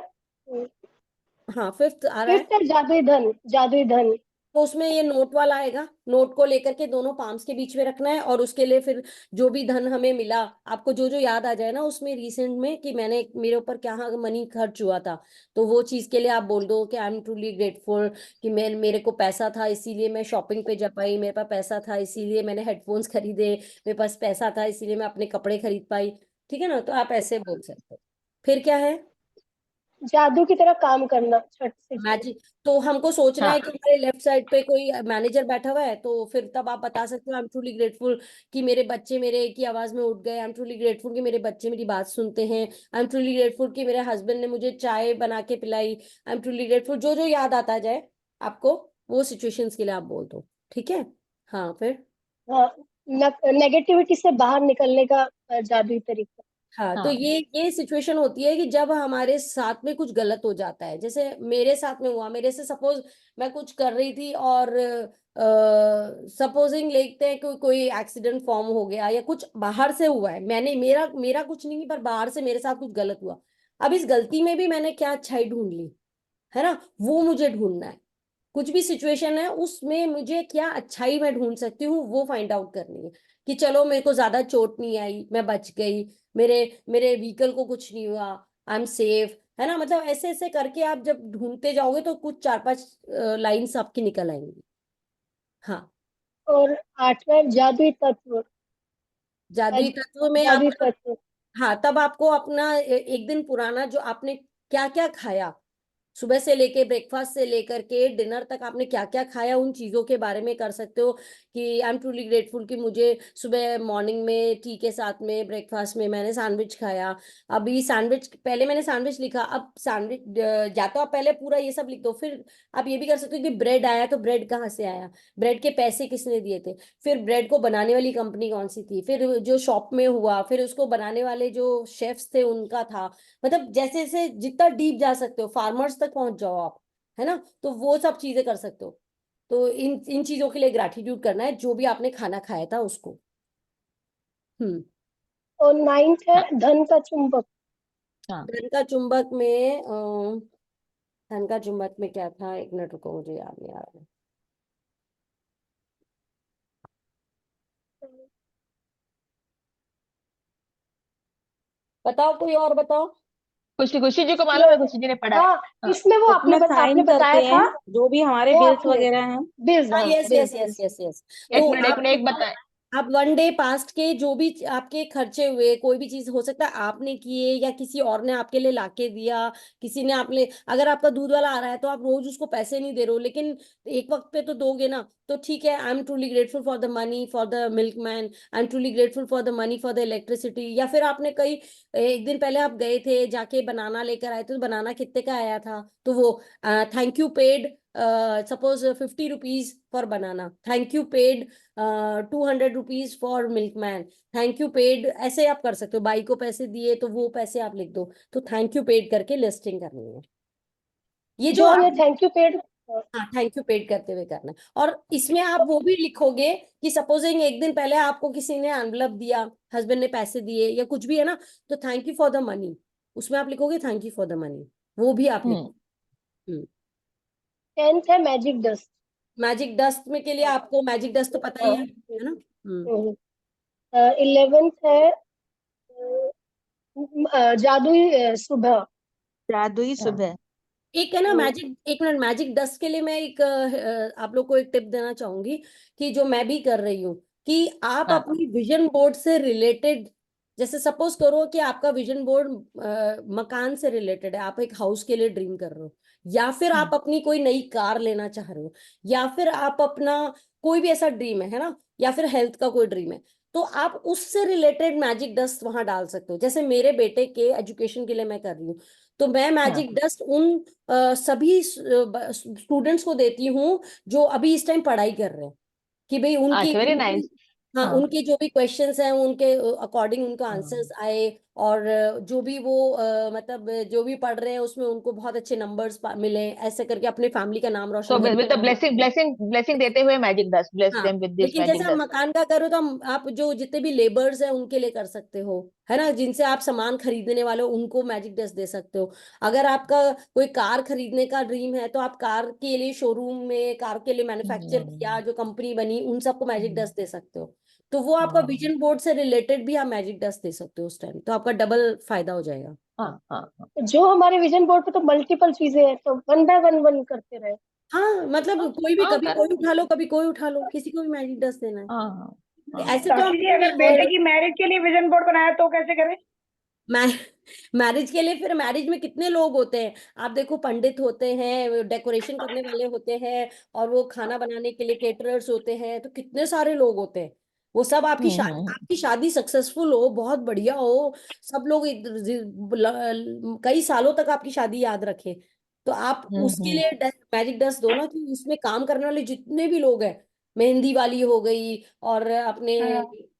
हाँ, फिफ्थ आ रहा है। फिफ्थ है जादुई धन, जादुई धन। तो उसमें ये नोट वाला आएगा, नोट को लेकर के दोनों पाम्स के बीच में रखना है, और उसके लिए फिर जो भी धन हमें मिला, आपको जो जो याद आ जाए ना उसमें रिसेंट में कि मैंने, मेरे ऊपर क्या मनी खर्च हुआ था, तो वो चीज के लिए आप बोल दो कि आई एम ट्रूली ग्रेटफुल, कि मेरे को पैसा था इसीलिए मैं शॉपिंग पे जा पाई, मेरे पास पैसा था इसीलिए मैंने हेडफोन्स खरीदे, मेरे पास पैसा था इसीलिए मैं अपने कपड़े खरीद पाई, ठीक है ना। तो आप ऐसे बोल सकते हो। फिर क्या है, जादू की तरह काम करना, छठ से। मैजिक। तो हमको सोचना हाँ है कि हमारे लेफ्ट साइड पे कोई मैनेजर बैठा हुआ है, तो फिर तब आप बता सकते हो आई एम ट्रूली ग्रेटफुल कि मेरे बच्चे मेरे एक ही आवाज में उठ गए, आई एम ट्रूली ग्रेटफुल कि मेरे बच्चे मेरी बात सुनते हैं, आई एम ट्रूली ग्रेटफुल कि मेरे हस्बैंड ने मुझे चाय बना के पिलाई, आई एम ट्रूली ग्रेटफुल, जो जो याद आता जाए आपको, वो सिचुएशंस के लिए आप बोल दो, ठीक है। हाँ फिर, हाँ, नेगेटिविटी से बाहर निकलने का जादुई तरीका। हाँ, तो हाँ ये सिचुएशन होती है कि जब हमारे साथ में कुछ गलत हो जाता है, जैसे मेरे साथ में हुआ, मेरे से सपोज मैं कुछ कर रही थी, और सपोजिंग लेते हैं कि कोई एक्सीडेंट फॉर्म हो गया या कुछ बाहर से हुआ है, मैंने, मेरा मेरा कुछ नहीं, पर बाहर से मेरे साथ कुछ गलत हुआ। अब इस गलती में भी मैंने क्या अच्छाई ढूंढ ली, है ना, वो मुझे ढूंढना है। कुछ भी सिचुएशन है उसमें मुझे क्या अच्छाई मैं ढूंढ सकती हूँ, वो फाइंड आउट करनी है। कि चलो मेरे को ज्यादा चोट नहीं आई, मैं बच गई, मेरे मेरे व्हीकल को कुछ नहीं हुआ, आई एम सेफ, है ना। मतलब ऐसे ऐसे करके आप जब ढूंढते जाओगे तो कुछ 4-5 लाइन्स आपकी निकल आएंगी। हाँ, और आठवां जादुई तत्व। जादुई तत्व में आप, जादुई तत्व। हाँ, तब आपको अपना एक दिन पुराना जो आपने क्या क्या खाया, सुबह से लेके ब्रेकफास्ट से लेकर के डिनर तक आपने क्या क्या खाया, उन चीजों के बारे में कर सकते हो। कि आई एम ट्रूली ग्रेटफुल कि मुझे सुबह मॉर्निंग में टी के साथ में ब्रेकफास्ट में मैंने सैंडविच खाया। अभी सैंडविच, पहले मैंने सैंडविच लिखा, अब सैंडविच, या तो आप पहले पूरा ये सब लिख दो, फिर आप ये भी कर सकते हो कि ब्रेड आया तो ब्रेड कहाँ से आया, ब्रेड के पैसे किसने दिए थे, फिर ब्रेड को बनाने वाली कंपनी कौन सी थी, फिर जो शॉप में हुआ, फिर उसको बनाने वाले जो शेफ्स थे उनका था। मतलब जैसे जैसे जितना डीप जा सकते हो, फार्मर्स तक पहुंच जाओ आप, है ना, तो वो सब चीजें कर सकते हो। तो इन इन चीजों के लिए ग्रैटिट्यूड करना है, जो भी आपने खाना खाया था उसको। और नाइन्थ है हाँ धन का चुंबक। हाँ धन का चुंबक में धन का चुंबक में क्या था, एक मिनट रुको, मुझे याद नहीं आ रहा है। बताओ, कोई और बताओ। खुशी जी को मालूम है, खुशी जी ने पढ़ा है। हाँ, हाँ इसमें वो उसमें आपने साइन बताया करते था, हैं जो भी हमारे वो बिल्स आपने वगैरह हैं। बिल्स, हाँ, हाँ yes bills. Yes yes yes yes. एक तो मिनट एक मिनट, एक बताए। आप वन डे पास्ट के जो भी आपके खर्चे हुए, कोई भी चीज हो सकता है आपने किए या किसी और ने आपके लिए लाके दिया, किसी ने आपने, अगर आपका दूध वाला आ रहा है तो आप रोज उसको पैसे नहीं दे रहे हो, लेकिन एक वक्त पे तो दोगे ना, तो ठीक है, I am truly grateful for the money for the milk man, I am truly grateful for the money for the electricity. या फिर आपने कई, एक दिन पहले आप गए थे जाके बनाना लेकर आए थे, तो बनाना कितने का आया था, तो वो thank you paid suppose 50 rupees for banana, thank you paid 200 rupees for milkman, thank you paid, ऐसे आप कर सकते हो। बाई को पैसे दिए तो वो पैसे आप लिख दो, तो थैंक यू पेड करके लिस्टिंग करनी है। ये जो जो हमें थैंक यू पेड, हाँ थैंक यू पेड करते हुए करना है। और इसमें आप वो भी लिखोगे कि सपोजिंग एक दिन पहले आपको किसी ने एनवलप दिया, हस्बैंड ने पैसे दिए या कुछ भी है ना, तो thank you for the money, उसमें आप लिखोगे thank you for the money, वो भी आप लिखो। 10th है मैजिक डस्ट। मैजिक डस्ट में के लिए आपको मैजिक डस्ट तो पता ही है ना। 11th है जादुई सुबह। जादुई सुबह। एक है ना मैजिक, एक मिनट, मैजिक डस्ट के लिए मैं एक आप लोग को एक टिप देना चाहूंगी कि जो मैं भी कर रही हूँ, कि आप अपनी विजन बोर्ड से रिलेटेड, जैसे सपोज करो कि आपका विजन बोर्ड मकान से रिलेटेड है, आप एक हाउस के लिए ड्रीम कर रहे हो, या फिर आप अपनी कोई नई कार लेना चाह रहे हो, या फिर आप अपना कोई भी ऐसा ड्रीम है ना, या फिर हेल्थ का कोई ड्रीम है, तो आप उससे रिलेटेड मैजिक डस्ट वहां डाल सकते हो। जैसे मेरे बेटे के एजुकेशन के लिए मैं कर रही हूँ, तो मैं मैजिक डस्ट उन सभी स्टूडेंट्स को देती हूँ जो अभी इस टाइम पढ़ाई कर रहे हैं, कि भाई उनकी वेरी नाइस। हाँ उनके जो भी क्वेश्चंस हैं उनके अकॉर्डिंग उनको आंसर्स आए, और जो भी वो मतलब जो भी पढ़ रहे हैं उसमें उनको बहुत अच्छे नंबर्स मिले, ऐसे करके अपने फैमिली का नाम So रोशन with करें। the blessing देते हुए मैजिक डस्ट, bless हाँ them with this लेकिन magic जैसे आप dust. मकान का करो तो आप जो जितने भी लेबर्स हैं उनके लिए कर सकते हो, है ना, जिनसे आप सामान खरीदने वाले हो उनको मैजिक डस्ट दे सकते हो। अगर आपका कोई कार खरीदने का ड्रीम है तो आप कार के लिए शोरूम में कार के लिए मैन्युफैक्चर किया जो कंपनी बनी उन सबको मैजिक डस्ट दे सकते हो। तो वो आपका विजन बोर्ड से रिलेटेड भी आप मैजिक डस्ट दे सकते हो उस टाइम, तो आपका डबल फायदा हो जाएगा। जो हमारे विजन बोर्ड पे तो मल्टीपल चीजें हैं, तो वन बाय वन करते रहे। हाँ मतलब कोई भी कभी कोई उठा लो, कभी कोई उठा लो, किसी को भी मैजिक डस्ट देना है। ऐसे तो साक्षी जी अगर बेटे की मैरिज के लिए विजन बोर्ड बनाया तो कैसे करें? मैरिज के लिए, फिर मैरिज में कितने लोग होते हैं, आप देखो, पंडित होते हैं, डेकोरेशन करने वाले होते हैं, और वो खाना बनाने के लिए केटरर्स होते हैं, तो कितने सारे लोग होते हैं। वो सब आपकी शादी सक्सेसफुल हो, बहुत बढ़िया हो, सब लोग कई सालों तक आपकी शादी याद रखें, तो आप उसके लिए मैजिक डस्ट दो ना, कि उसमें काम करने वाले जितने भी लोग हैं, मेहंदी वाली हो गई, और अपने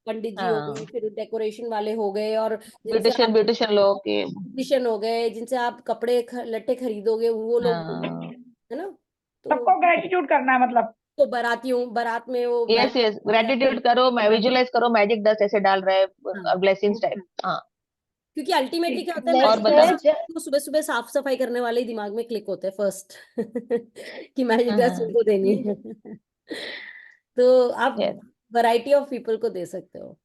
पंडित जी हो गए, फिर डेकोरेशन वाले हो गए, और जिनसे आप ब्यूटिशियन लोग के ब्यूटिशियन हो गए, जिनसे आप कपड़े लट्टे खरीदोगे, वो लोग हो गए, है ना। तो सबको ग्रेटिट्यूड करना है मतलब। तो बारात में वो यस ग्रेटिट्यूड करो, विजुअलाइज करो, मैजिक डस्ट ऐसे डाल रहे हैं, ब्लेसिंग्स टाइप। हाँ क्योंकि अल्टीमेटली क्या होता है, और बताओ। तो सुबह सुबह साफ सफाई करने वाले ही दिमाग में क्लिक होते हैं फर्स्ट कि मैजिक डस्ट उनको देनी है तो आप वैरायटी ऑफ पीपल को दे सकते हो।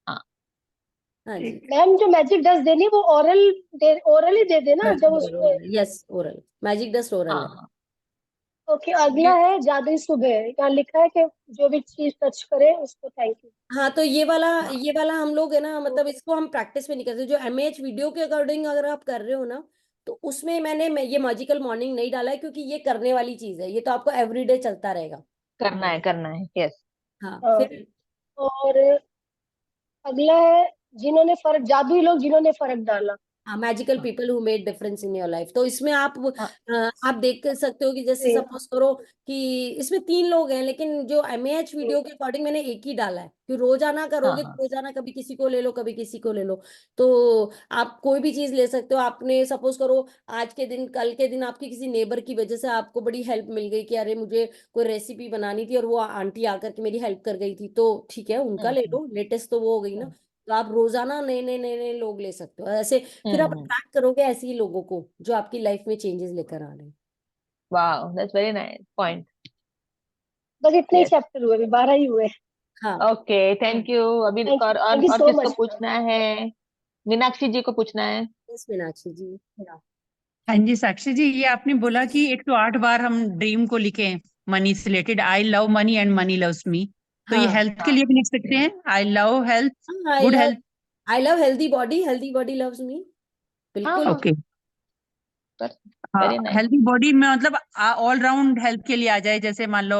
हाँ जी मैम, जो मैजिक डस्ट देनी है वो ओरल ही दे देना जब उसमें। Yes oral, magic dust oral है। ओके, अगला है जादुई सुबह। यहाँ लिखा है कि जो भी चीज टच करे उसको थैंक यू। हाँ तो ये वाला हम लोग है ना, मतलब इसको हम प्रैक्टिस में नहीं करते। जो एमएएच वीडियो के अकॉर्डिंग अगर आप कर रहे हो ना, तो उसमें मैंने ये मैजिकल मॉर्निंग नहीं डाला है, क्योंकि ये करने वाली चीज है, ये तो आपको एवरीडे चलता रहेगा। करना है यस। हाँ फिर और अगला है जादुई लोग जिन्होंने फर्क डाला। हाँ, magical people who made difference in your life. तो इसमें आप देख सकते हो कि जैसे सपोज करो कि इसमें 3 लोग हैं, लेकिन जो एमएएच वीडियो के अकॉर्डिंग मैंने एक ही डाला है कि रोजाना करोगे तो रोजाना कभी किसी को ले लो, कभी किसी को ले लो। तो आप कोई भी चीज ले सकते हो। आपने सपोज करो आज के दिन, कल के दिन आपकी किसी नेबर की वजह से आपको बड़ी हेल्प मिल गई कि अरे मुझे कोई रेसिपी बनानी थी और वो आंटी आकर के मेरी हेल्प कर गई थी, तो ठीक है उनका ले लो, लेटेस्ट तो वो हो गई ना। तो आप रोजाना नए लोग ले सकते हो ऐसे, फिर आप अट्रैक्ट करोगे ऐसे ही लोगों को जो आपकी लाइफ में चेंजेस लेकर आ रहे हैं। Wow that's very nice point. बस इतने ही चैप्टर हुए, अभी 12 ही हुए। हाँ ओके थैंक यू। अभी और किसको पूछना है? मीनाक्षी जी को पूछना है। मीनाक्षी जी। हाँ जी साक्षी जी, ये आपने बोला कि 108 बार हम ड्रीम को लिखें मनी से related. I love money and money loves me. तो ये हेल्थ के लिए भी लिख सकते हैं, I love health, good health. I love healthy body loves me. बिल्कुल ओके। हेल्दी बॉडी में मतलब ऑल राउंड हेल्थ के लिए आ जाए, जैसे मान लो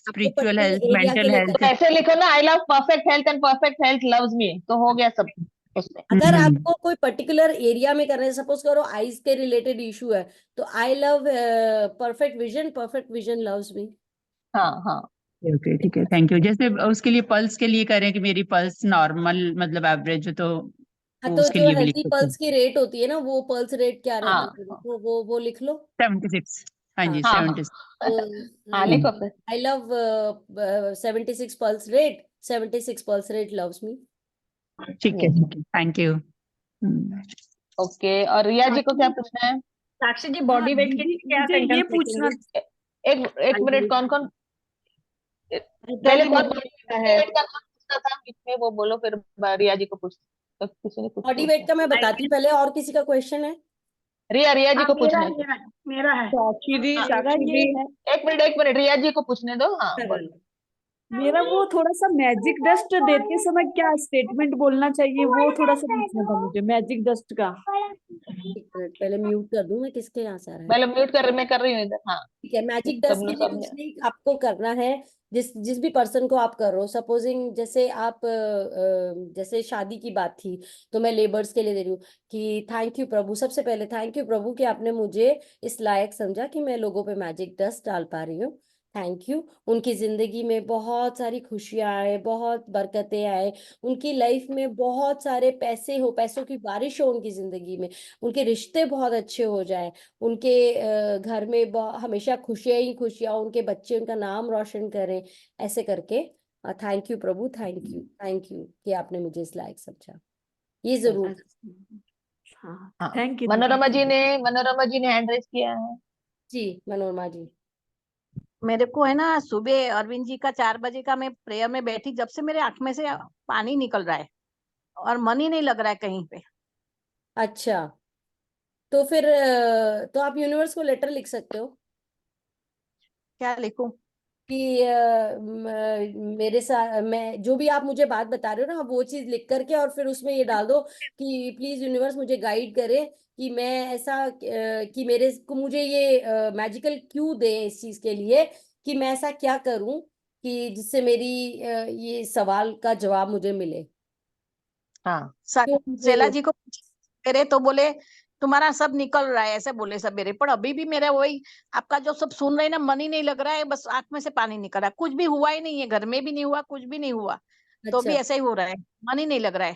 स्पिरिचुअल हेल्थ, मेंटल हेल्थ। तो ऐसे लिखो ना, I love perfect health and perfect health loves me, तो हो गया सब। उसमें। अगर आपको कोई पर्टिकुलर एरिया में करना है, सपोज करो आईज के रिलेटेड इशू है, तो I love perfect vision loves me. हाँ हाँ ओके ठीक है, थैंक यू। जैसे उसके लिए पल्स के लिए करें कि मेरी पल्स नॉर्मल मतलब एवरेज हो, तो हाँ, वो तो उसके जो लिए भी लिख हेल्थी सकते हैं। पल्स की रेट होती है ना, वो पल्स रेट क्या रहती है, हाँ वो लिख लो। 76। हाँ जी, हाँ 76। हाँ लिखो फिर। I love 76 pulse rate, 76 pulse rate loves me. ठीक है, थैंक यू। ओके, और रिया जी को क्या पूछना है? साक्षी जी हाँ बॉडी वेट के दीदी, लिए क्या मुझे ये सेंटेंस पूछना लिखेंगे? एक मिनट, कौन कौन पहले जी कौन मुझे वेट का नाम पूछना था बीच में, वो बोलो, फिर रिया जी को पूछ, तो किसी ने पूछ बॉडी वेट का मैं बताती हूँ पहले, और किसी का क्वेश्चन है? रिया जी को पूछना है। मेरा है। साक्षी जी, हाँ, मेरा साक्षी ये जी है, एक मिनट रिया जी को पूछने दो। हाँ बोलो। मेरा वो थोड़ा सा मैजिक डस्ट देते समय क्या स्टेटमेंट बोलना चाहिए, वो थोड़ा सा पूछना था मुझे मैजिक डस्ट का। एक मिनट, पहले म्यूट कर दूं मैं, किसके यहाँ से आ रहा है? पहले म्यूट मैं कर रही हूँ इधर। हाँ ठीक है, मैजिक डस्ट के लिए कुछ नहीं आपको करना है। जिस भी पर्सन को आप कर रहे हो, सपोजिंग जैसे आप जैसे शादी की बात थी, तो मैं लेबर्स के लिए दे रही हूँ कि थैंक यू प्रभु, सबसे पहले थैंक यू प्रभु कि आपने मुझे इस लायक समझा कि मैं लोगों पे मैजिक डस्ट डाल पा रही हूँ। थैंक यू, उनकी जिंदगी में बहुत सारी खुशियां आए, बहुत बरकतें आए, उनकी लाइफ में बहुत सारे पैसे हो, पैसों की बारिश हो उनकी जिंदगी में, उनके रिश्ते बहुत अच्छे हो जाए, उनके घर में हमेशा खुशियां ही खुशियां, उनके बच्चे उनका नाम रोशन करें, ऐसे करके thank you Prabhu, thank you कि आपने मुझे इस लायक समझा। ये जरूर। हाँ थैंक यू। मनोरमा जी ने हैंड रेज किया है। जी मनोरमा जी। मेरे को है ना, सुबह अरविंद जी का 4 बजे का मैं प्रेयर में बैठी, जब से मेरे आंख में से पानी निकल रहा है और मन ही नहीं लग रहा है कहीं पे। अच्छा, तो फिर तो आप यूनिवर्स को लेटर लिख सकते हो क्या लिखूं? कि मेरे साथ, मैं जो भी आप मुझे बात बता रहे हो ना, वो चीज लिख करके और फिर उसमें ये डाल दो कि प्लीज यूनिवर्स मुझे गाइड करे कि मैं ऐसा कि मेरे को मुझे ये मैजिकल क्यू दे इस चीज के लिए कि मैं ऐसा क्या करूं कि जिससे मेरी ये सवाल का जवाब मुझे मिले। हाँ तो सेला जी को मेरे तो बोले तुम्हारा सब निकल रहा है, ऐसे बोले सब मेरे, पर अभी भी मेरा वही आपका जो सब सुन रहे ना, मन ही नहीं लग रहा है, बस आंख में से पानी निकल रहा है, कुछ भी हुआ ही नहीं है, घर में भी नहीं हुआ, कुछ भी नहीं हुआ, तो भी अच्छा ऐसा ही हो रहा है, मन ही नहीं लग रहा है।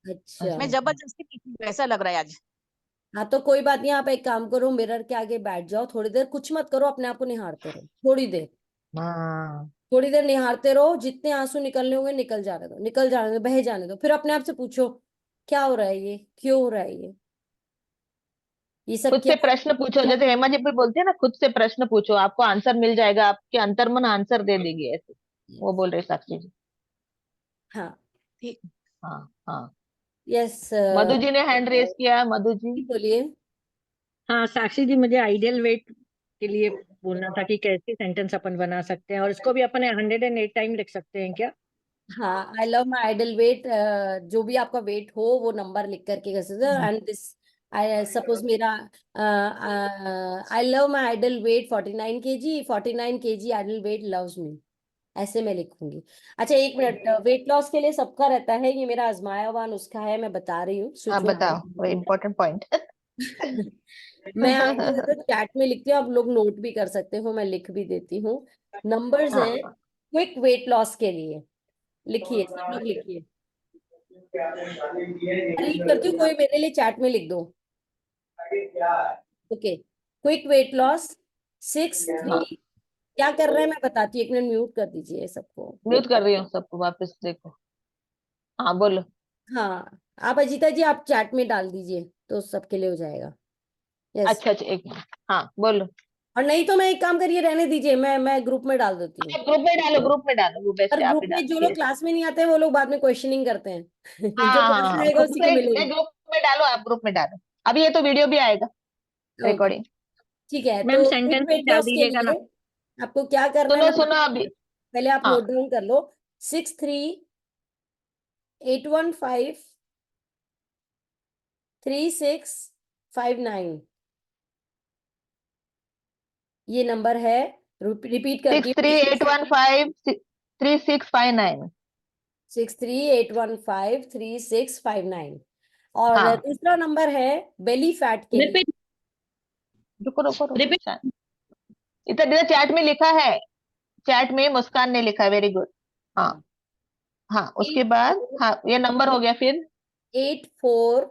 अच्छा। मैं जबरदस्ती पीती हूँ, ऐसा लग रहा है आज। हाँ तो कोई बात नहीं, आप एक काम करो, मिरर के आगे बैठ जाओ, थोड़ी देर कुछ मत करो, अपने आप को निहारते रहो थोड़ी देर, हाँ थोड़ी देर निहारते रहो, जितने आंसू निकलने होंगे निकल जाने दो, निकल जाने दो, बह जाने दो, फिर अपने आप से पूछो क्या हो रहा है, ये क्यों हो रहा है, ये सब खुद क्या? से प्रश्न पूछो, जैसे हेमा जी भी बोलते हैं ना, खुद से प्रश्न पूछो, आपको आंसर मिल जाएगा, आपके अंतर्मन आंसर दे देगी, ऐसे वो बोल रहे साक्षी जी। हाँ ठीक। हाँ हाँ। यस। मधु जी ने हैंड रेज किया है। मधु जी बोलिए। हाँ साक्षी जी, मुझे आइडियल वेट के लिए बोलना था कि कैसे सेंटेंस अपन बना सकते हैं, और इसको भी अपन 108 टाइम लिख सकते हैं क्या? हाँ, I love my ideal weight, जो भी आपका वेट हो वो नंबर लिख करके कर सकते हो। एंड दिस, आई सपोज मेरा I love my ideal weight 49 kg, 49 kg ideal weight loves me, ऐसे मैं लिखूंगी। अच्छा एक मिनट, वेट लॉस के लिए सबका रहता है, ये मेरा आजमाया हुआ नुस्खा है, मैं बता रही हूँ आप बताओ, वो इम्पोर्टेंट पॉइंट। मैं आपको इधर चैट में लिखती हूँ, आप लोग नोट भी कर सकते हो, मैं लिख भी देती हूँ। नंबर्स हैं हाँ क्विक वेट लॉस के लिए, लिखिए सब लोग लिखिए, रीड करती हूँ, कोई मेरे लिए चैट में लिख दो। ओके, क्विक वेट लॉस 6-3, क्या कर रहे हैं मैं बताती हूँ, एक मिनट म्यूट कर दीजिए सबको। म्यूट कर रही हूँ सबको, वापस देखो। हाँ बोलो। हाँ, आप अजीता जी आप चैट में डाल दीजिए तो सबके लिए हो जाएगा। यस। अच्छा एक मिनट, हाँ बोलो। और नहीं तो मैं एक काम करिए, रहने दीजिए, मैं ग्रुप में डाल देती हूँ। ग्रुप में डालो, वो बेस्ट पर है, आप ग्रुप ही में जो लोग डालो। क्लास में नहीं आते हैं वो लोग बाद में क्वेश्चनिंग करते हैं हाँ जो हाँ क्लास में हाँ, आएगा उसी को मिलेगा। ग्रुप में डालो, आप ग्रुप में डालो, अभी ये तो वीडियो भी आएगा, ओके रिकॉर्डिंग। ठीक है, मैम तो क्विक सेंटेंस वेट डाल लॉस के दीजिएगा ना। लिए आपको क्या करना है सुनो मैं सुनो अभी। पहले आप हाँ नोट डाउन कर लो। 63815365 ये नंबर है, रिपीट करती हूँ। 6381536559। 63815365 और हाँ तीसरा नंबर है बेली फैट के लिए। रिपीट, रुको रुको रुको, इधर चैट में लिखा है, चैट में मुस्कान ने लिखा है, वेरी गुड। हाँ हाँ, उसके बाद हाँ ये नंबर हो गया, फिर 84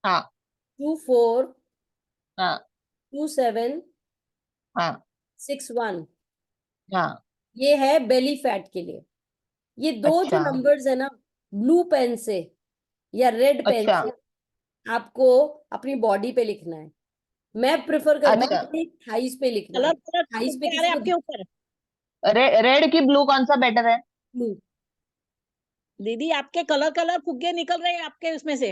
हाँ 24 हाँ 27 हाँ 61, हाँ ये है बेली फैट के लिए। ये दो जो अच्छा नंबर्स है ना, ब्लू पेन से या रेड पेन अच्छा से आपको अपनी बॉडी पे लिखना है। मैं प्रेफर करती अच्छा, हूँ थाइस पे लिखना। कलर कलर थाइस पे फुग्गे आ रहे किसी आपके को ऊपर। रेड की ब्लू कौन सा बेटर है? ब्लू दीदी आपके कलर कलर फुग्गे निकल रहे हैं आपके उसमें से।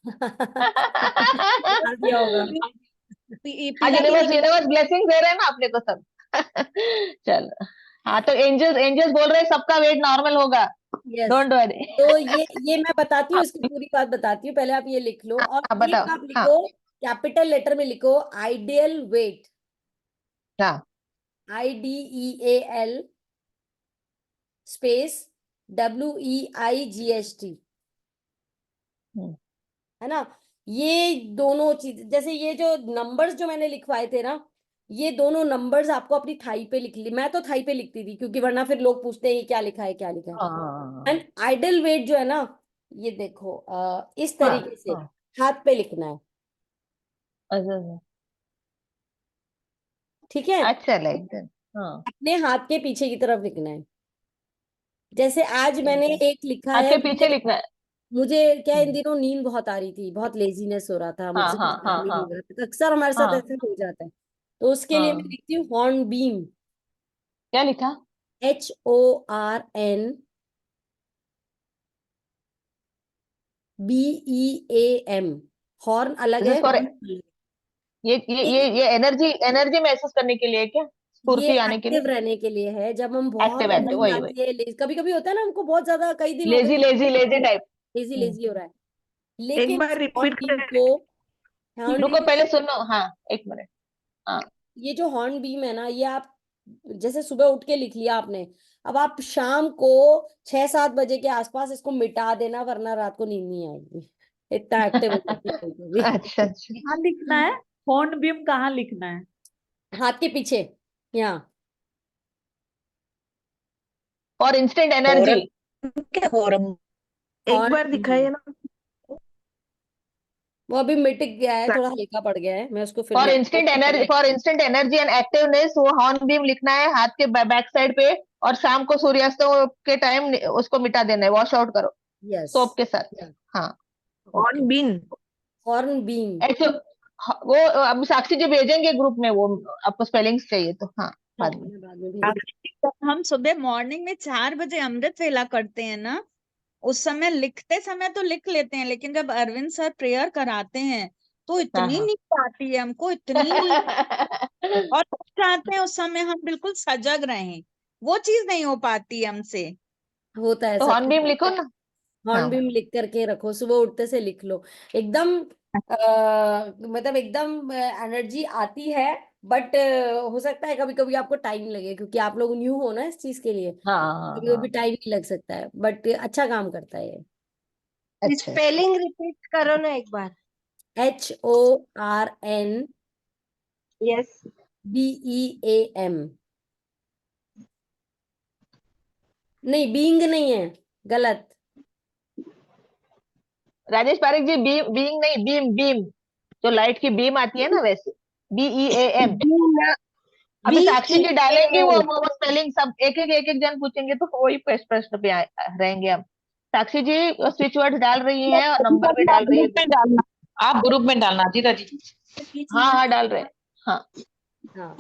बता दिया होगा। आज पीला यूनिवर्स पीला यूनिवर्स ब्लेसिंग दे रहे हैं ना अपने को सब। चलो हाँ, तो एंजल्स एंजल्स बोल रहे हैं सबका वेट नॉर्मल होगा, यस, डोंट वरी। तो ये मैं बताती हूँ, इसकी पूरी बात बताती हूँ। पहले आप ये लिख लो और हाँ बताओ। एक आप हाँ लिखो, कैपिटल लेटर में लिखो आइडियल वेट, हाँ IDEAL स्पेस WEIGHT, है ना। ये दोनों चीज, जैसे ये जो नंबर्स जो मैंने लिखवाए थे ना, ये दोनों नंबर्स आपको अपनी थाई पे लिख ली। मैं तो थाई पे लिखती थी क्योंकि वरना फिर लोग पूछते हैं ये क्या लिखा है क्या लिखा है। हाँ एंड आइडल वेट जो है ना, ये देखो इस हाँ तरीके से हाँ, हाथ पे लिखना है, अच्छा ठीक है। अच्छा लाइक दैट। हाँ अपने हाथ के पीछे की तरफ लिखना है। जैसे आज मैंने एक लिखा हाथ है, के मुझे पीछे लिखना है। मुझे क्या इन दिनों नींद बहुत आ रही थी, बहुत लेजीनेस हो रहा था, हाँ मुझसे हाँ कुछ हाँ काम ही नहीं हाँ हो रहा था। तो अक्सर हमारे साथ हाँ ऐसा हो जाता है, तो उसके लिए मैं हाँ, लिखती हूँ हॉर्न बीम, क्या लिखा? HORNBEAM। हॉर्न अलग दिस है, इज फॉर, बीम अलग है। ये एनर्जी एनर्जी महसूस करने के लिए क्या, ये स्फूर्ति आने के लिए? एक्टिव रहने के लिए है, जब हम बहुत एक्टिव एक्टिव, नींद वही वही, आती है, कभी कभी होता है ना हमको बहुत ज्यादा, कई दिन हो गए lazy lazy lazy type. Lazy lazy हो रहा है, एक लेकिन बार हॉर्न रिपीट बीम कर। को, हॉर्न रुको बीम, पहले सुनो, हाँ एक मिनट। हाँ ये जो हॉर्न बीम है ना, ये आप जैसे सुबह उठ के लिख लिया आपने, अब आप शाम को 6-7 बजे के आसपास इसको मिटा देना, वरना रात को नींद नहीं आएगी, इतना एक्टिव हो जाती है कभी अच्छा अच्छा, कहाँ लिखना है? हॉर्न बीम कहाँ लिखना है? हाथ के पीछे यहाँ। और इंस्टेंट एनर्जी। क्या हॉर्न? एक हॉर्न बार बीम दिखाइए ना। वो अभी मिट गया है, थोड़ा हल्का पड़ गया है, मैं उसको फिर for instant energy, for instant energy and activeness, वो हॉर्न बीम लिखना है हाथ के बैक साइड पे, और शाम को सूर्यास्त के टाइम उसको मिटा देना है, वॉश आउट करो यस, सोप के साथ। हाँ ऑन बीन। Horn beam. वो अब साक्षी जी भेजेंगे ग्रुप में, वो आपको स्पेलिंग्स चाहिए तो हाँ बाद में। मैं बाद में भेज हम सुबह मॉर्निंग में 4 बजे अमृत वेला करते हैं ना, उस समय लिखते समय तो लिख लेते हैं, लेकिन जब अरविंद सर प्रेयर कराते हैं तो हाँ इतनी हाँ नींद आती है हमको, इतनी नींद, और चाहते हैं उस समय हम बिल्कुल सजग रहें, वो चीज नहीं हो पाती हमसे। होता है तो हॉर्न सबके बीम साथ। लिखो ना। हॉर्न हाँ बीम लिख करके रखो, सुबह उठते से लिख लो, एकदम मतलब एकदम एनर्जी आती है। बट हो सकता है कभी कभी आपको टाइम लगे, क्योंकि आप लोग न्यू हो ना इस चीज के लिए, हाँ कभी कभी हाँ, टाइम ही लग सकता है, बट अच्छा काम करता है ये। अच्छा स्पेलिंग रिपीट करो ना एक बार। HORNBEAM। यस। नहीं, बीइंग नहीं है, गलत। राजेश पारिक जी, बीइंग नहीं, बीम बीम, जो लाइट की बीम आती है ना, वैसे BEAM। अभी साक्षी जी डालेंगे वो स्पेलिंग, सब एक एक जन पूछेंगे तो वही प्रश्न पे रहेंगे हम। साक्षी जी स्विच वर्ड डाल रही हैं और नंबर भी डाल रही है। ग्रुप में डालना, आप ग्रुप में डालना जीता जी। हाँ हाँ डाल रहे हैं। हाँ हाँ,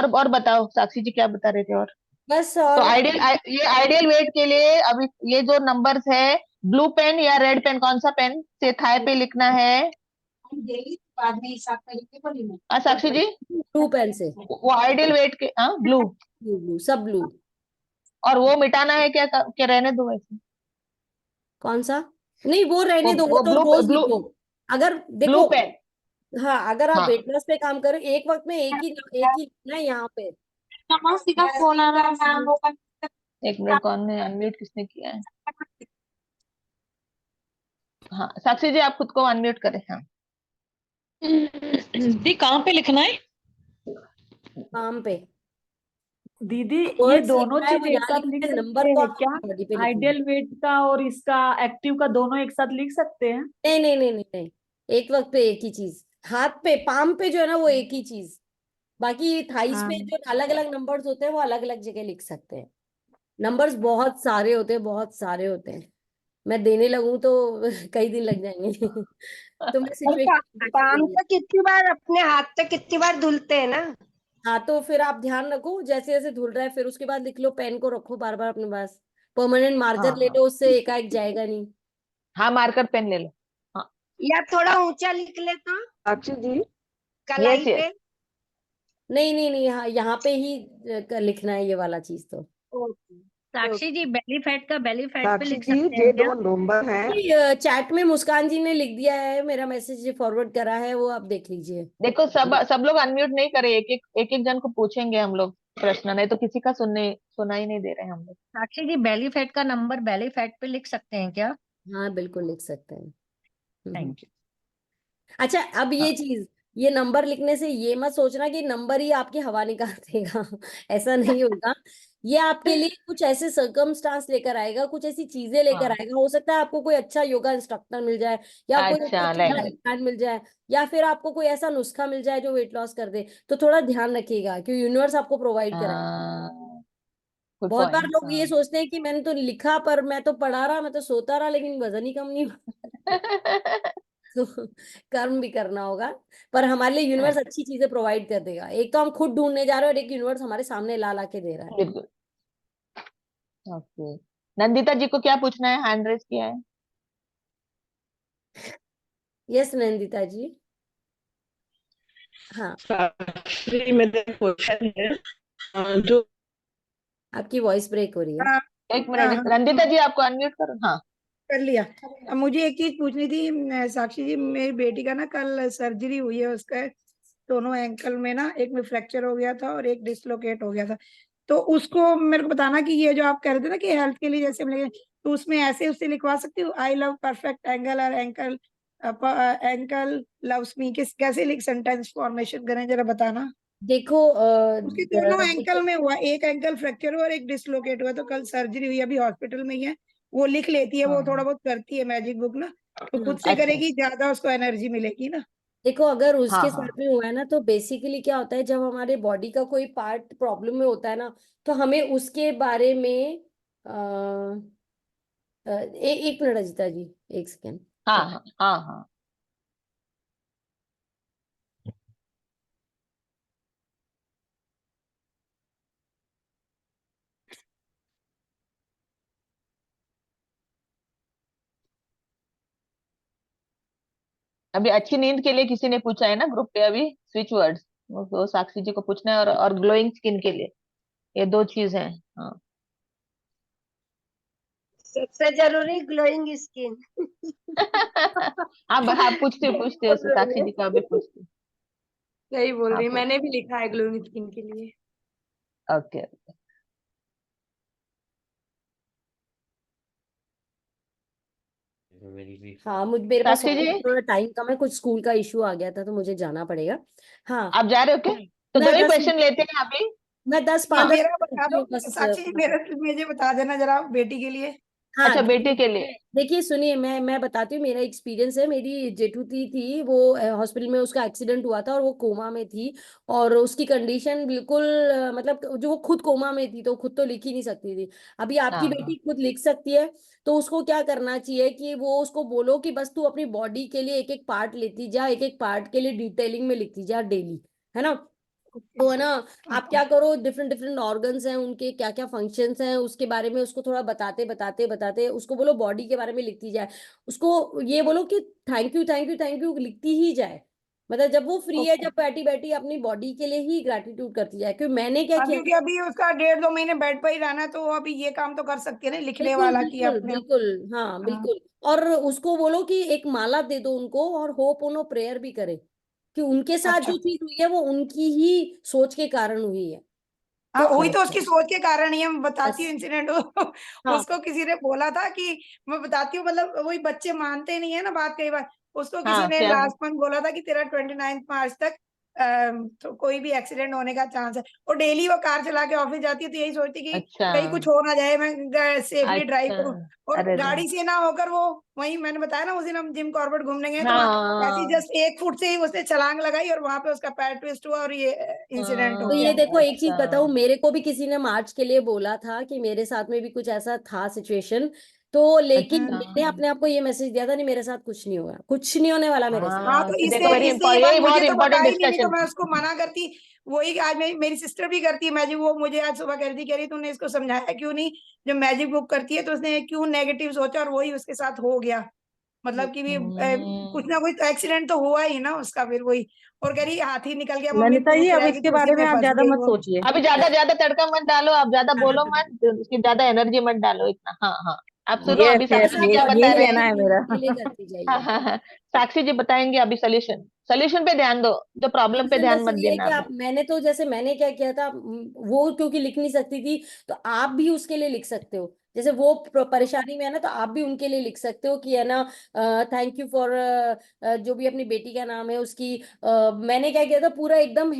और बताओ साक्षी जी क्या बता रहे थे और? बस। तो और ये आइडियल वेट के लिए अभी ये जो नंबर्स है, ब्लू पेन या रेड पेन, कौन सा पेन से थाई पे लिखना है? साक्षी जी ब्लू पेन से, वो आइडियल वेट के, हाँ ब्लू, ब्लू ब्लू सब ब्लू। और वो मिटाना है क्या, क्या रहने दो वैसे? कौन सा? नहीं, वो रहने दो, वो वो तो ब्लू रोज ब्लू लिखो। अगर ब्लू देखो, पेन। हाँ, अगर आप हाँ वेट लॉस पे काम करो, एक वक्त में एक ही लिखना है यहाँ पे। एक मिनट, कौन ने अनम्यूट, किसने किया है? हाँ साक्षी जी, आप खुद को अनम्यूट करें। हाँ दी कहाँ पे लिखना है? काम पे दीदी ये वर्ड दोनों लिखना है, चीज वो एक यहाँ साथ लिख लिखना है, सकते नंबर को हैं आप क्या? अपनी बॉडी पे लिखना है। आइडियल वेट का और इसका एक्टिव का दोनों एक साथ लिख सकते हैं? नहीं नहीं नहीं नहीं नहीं, एक वक्त पे एक ही चीज, हाथ पे पाम पे जो है ना वो एक ही चीज, बाकी थाइस हाँ पे जो अलग अलग नंबर्स होते हैं वो अलग अलग जगह लिख सकते हैं। नंबर्स बहुत सारे होते हैं, बहुत सारे होते हैं, मैं देने लगूं तो कई दिन लग जाएंगे। तो मैं और पाम सिचुएशन से कितनी बार अपने हाथ से कितनी बार धुलते हैं ना? हाँ, तो फिर आप ध्यान रखो जैसे जैसे धुल रहा है, फिर उसके बाद लिख लो, पेन को रखो बार बार अपने पास, परमानेंट हाँ मार्कर ले हाँ लो, उससे एकाएक जाएगा नहीं। हाँ, मार्कर पेन ले लो। हाँ या थोड़ा ऊंचा लिख ले तो साक्षी जी, कलाई यस यस। पे। नहीं नहीं नहीं, यहाँ पे ही लिखना है ये वाला चीज तो। ओके साक्षी जी, बेली फैट का बेली फैट पे साक्षी लिख जी, सकते ये हैं क्या? 2 नंबर है। चैट में मुस्कान जी ने लिख दिया है, मेरा मैसेज फॉरवर्ड करा है, वो आप देख लीजिए। देखो सब लोग अनम्यूट नहीं करे, एक एक जन को पूछेंगे हम लोग प्रश्न, नहीं तो किसी का सुना ही नहीं दे रहे हैं हम लोग। साक्षी जी, बेली फैट का नंबर बेली फैट पे लिख सकते हैं क्या? हाँ बिल्कुल लिख सकते हैं। Thank you. अच्छा, अब ये हाँ चीज, ये नंबर लिखने से ये मत सोचना कि नंबर ही आपकी हवा निकाल देगा। ऐसा नहीं होगा। ये आपके लिए कुछ ऐसे सर्कमस्टांस लेकर आएगा, कुछ ऐसी चीजें लेकर हाँ, आएगा, हो सकता है आपको कोई अच्छा योगा इंस्ट्रक्टर मिल जाए, या कोई अच्छा अच्छा लाइक। डाइट प्लान मिल जाए, या फिर आपको कोई ऐसा नुस्खा मिल जाए जो वेट लॉस कर दे, तो थोड़ा ध्यान रखिएगा क्योंकि यूनिवर्स आपको प्रोवाइड कराएगा। गुड बहुत बार पॉइंट। लोग ये सोचते हैं कि मैंने तो लिखा, पर मैं तो पढ़ा रहा, मैं तो सोता रहा, लेकिन वजन ही कम नहीं हुआ। तो कर्म भी करना होगा, पर हमारे लिए यूनिवर्स अच्छी चीजें प्रोवाइड कर देगा। एक तो हम खुद ढूंढने जा रहे हैं और एक यूनिवर्स हमारे सामने ला ला के दे रहा है। बिल्कुल। ओके, नंदिता जी को क्या पूछना है? हैंड रेज किया है। यस नंदिता जी। हाँ साक्षी, मेरे क्वेश्चन है जो आपकी वॉइस ब्रेक हो रही है। एक हाँ मिनट, हाँ नंदिता जी आपको अनम्यूट करो। हाँ कर लिया। अब मुझे एक चीज पूछनी थी साक्षी जी, मेरी बेटी का ना कल सर्जरी हुई है, उसका दोनों एंकल में ना, एक में फ्रैक्चर हो गया था और एक डिसलोकेट हो गया था। तो उसको मेरे को बताना कि ये जो आप कह रहे थे ना कि हेल्थ के लिए जैसे हम लेंगे, तो उसमें ऐसे उससे लिखवा सकती हूँ, आई लव परफेक्ट एंगल और एंकल एंकल लव्स मी, किस कैसे लिख सेंटेंस फॉर्मेशन करें जरा बताना। देखो उसके दोनों एंकल देखो में हुआ, एक एंकल फ्रैक्चर हुआ और एक डिसलोकेट हुआ, तो कल सर्जरी हुई, अभी हॉस्पिटल में ही है। वो लिख लेती है, वो थोड़ा बहुत करती है मैजिक बुक ना, तो खुद से अच्छा करेगी, ज्यादा उसको एनर्जी मिलेगी ना। देखो, अगर हाँ उसके हाँ साथ में हुआ है ना, तो बेसिकली क्या होता है, जब हमारे बॉडी का कोई पार्ट प्रॉब्लम में होता है ना, तो हमें उसके बारे में एक मिनट अजिता जी, एक सेकेंड। हाँ हाँ हाँ हाँ। अभी अच्छी नींद के लिए किसी ने पूछा है ना ग्रुप पे, अभी स्विच वर्ड्स वो साक्षी जी को पूछना है, और ग्लोइंग स्किन के लिए, ये 2 चीज हैं। हाँ सबसे जरूरी ग्लोइंग स्किन। आप पूछते हो साक्षी जी को, अभी पूछती। सही बोल हाँ रही, पूछ। मैंने भी लिखा है ग्लोइंग स्किन के लिए। ओके। हाँ मेरे पास साक्षी जी, थोड़ा टाइम कम है, कुछ स्कूल का इशू आ गया था तो मुझे जाना पड़ेगा। हाँ आप जा रहे हो क्या? तो 2 मैं ही 10 क्वेश्चन लेते हैं अभी। मैं 10 हाँ 5 10 मेरा बता करती दो हूँ बस साक्षी जी, मेरा मुझे बता देना जरा बेटी के लिए। हाँ अच्छा, बेटे के लिए। देखिए सुनिए, मैं बताती हूँ, मेरा एक्सपीरियंस है। मेरी जेठूती थी, वो हॉस्पिटल में उसका एक्सीडेंट हुआ था और वो कोमा में थी, और उसकी कंडीशन बिल्कुल मतलब जो वो खुद कोमा में थी, तो वो खुद तो लिख ही नहीं सकती थी। अभी आपकी हाँ बेटी हाँ खुद लिख सकती है, तो उसको क्या करना चाहिए कि वो उसको बोलो कि बस तू अपनी बॉडी के लिए एक एक पार्ट लेती जा, एक एक पार्ट के लिए डिटेलिंग में लिखती जा डेली, है ना। तो है ना, आप क्या करो, डिफरेंट डिफरेंट ऑर्गन्स हैं, उनके क्या क्या फंक्शंस हैं, उसके बारे में उसको थोड़ा बताते बताते बताते उसको बोलो बॉडी के बारे में लिखती जाए। उसको ये बोलो कि thank you thank you thank you लिखती ही जाए, मतलब जब वो फ्री है, जब बैठी बैठी अपनी बॉडी के लिए ही ग्रेटिट्यूड करती जाए। क्योंकि मैंने क्या हाँ किया क्योंकि था, अभी उसका 1.5-2 महीने बेड पर ही रहना है, तो वो अभी ये काम तो कर सकती है ना, लिखने बिल्कुल वाला कि बिल्कुल अपने। बिल्कुल, हाँ हाँ बिल्कुल। और उसको बोलो कि एक माला दे दो उनको, और होप उनो प्रेयर भी करे कि उनके साथ अच्छा जो चीज हुई है वो उनकी ही सोच के कारण हुई है। हाँ तो वही तो उसकी सोच के कारण ही हम बताती हूँ बस इंसिडेंट हाँ उसको किसी ने बोला था कि मैं बताती हूँ, मतलब वही बच्चे मानते नहीं है ना बात कई बार। उसको किसी हाँ ने क्या लास्ट मंथ बोला था कि तेरा 29 मार्च तक तो कोई भी एक्सीडेंट होने का चांस है। और डेली वो कार चला के ऑफिस जाती है तो यही सोचती कि अच्छा कहीं कुछ हो ना जाए, मैं सेफली ड्राइव अच्छा करूँ। और अरे गाड़ी से ना होकर वो वही मैंने बताया ना उस दिन हम जिम कॉर्बेट घूमने गए तो वहाँ ऐसी हाँ जस्ट 1 फुट से ही उसने छलांग लगाई और वहां पे उसका पैर ट्विस्ट हुआ और ये इंसिडेंट हो तो गया। ये देखो एक चीज अच्छा बताऊं, मेरे को भी किसी ने मार्च के लिए बोला था कि मेरे साथ में भी कुछ ऐसा था सिचुएशन, तो लेकिन अच्छा मैंने अपने आप को ये मैसेज दिया था नहीं मेरे साथ कुछ नहीं होगा, कुछ नहीं होने वाला मेरे साथ। हाँ हाँ तो कि इससे देखो वेरी इससे ये बात यही मुझे बहुत तो इंपॉर्टेंट बताई नहीं तो डिस्कशन। मैं उसको मना करती। वही आज मेरी सिस्टर भी करती है मैजिक, वो मुझे आज सुबह कह रही थी, कह रही तूने इसको समझाया क्यों नहीं, जब मैजिक बुक करती है तो उसने क्यों नेगेटिव सोचा और वही उसके साथ हो गया। मतलब कि भी कुछ ना कुछ एक्सीडेंट तो हुआ ही ना उसका, फिर वही और कह रही हाथी निकल गया मम्मी ललिता जी पूछ अब रहा है कि इसके तो उसी बारे में में आप फंस ज्यादा गई मत वो। सोचिए। अभी ज्यादा ज्यादा तड़का मत डालो, आप ज्यादा बोलो मत, उसकी ज्यादा एनर्जी मत डालो इतना। हाँ हाँ आप सुनो यस अभी यस साक्षी जी आप क्या बता यही रहे कहना हैं। है मेरा। डिले करती हाँ जाइए। हाँ हाँ साक्षी जी बताएंगे अभी सोल्यूशन। सोल्यूशन पे ध्यान दो, जो प्रॉब्लम पे सोल्यूशन ध्यान बस मत ये है देना कि अभी। आप, मैंने तो जैसे मैंने क्या किया था, वो क्योंकि लिख नहीं सकती थी तो आप भी उसके लिए लिख सकते हो। जैसे वो परेशानी में है ना तो आप भी उनके लिए लिख सकते हो कि है ना, थैंक यू फॉर, जो भी अपनी बेटी का नाम है उसकी, मैंने क्या किया था पूरा एकदम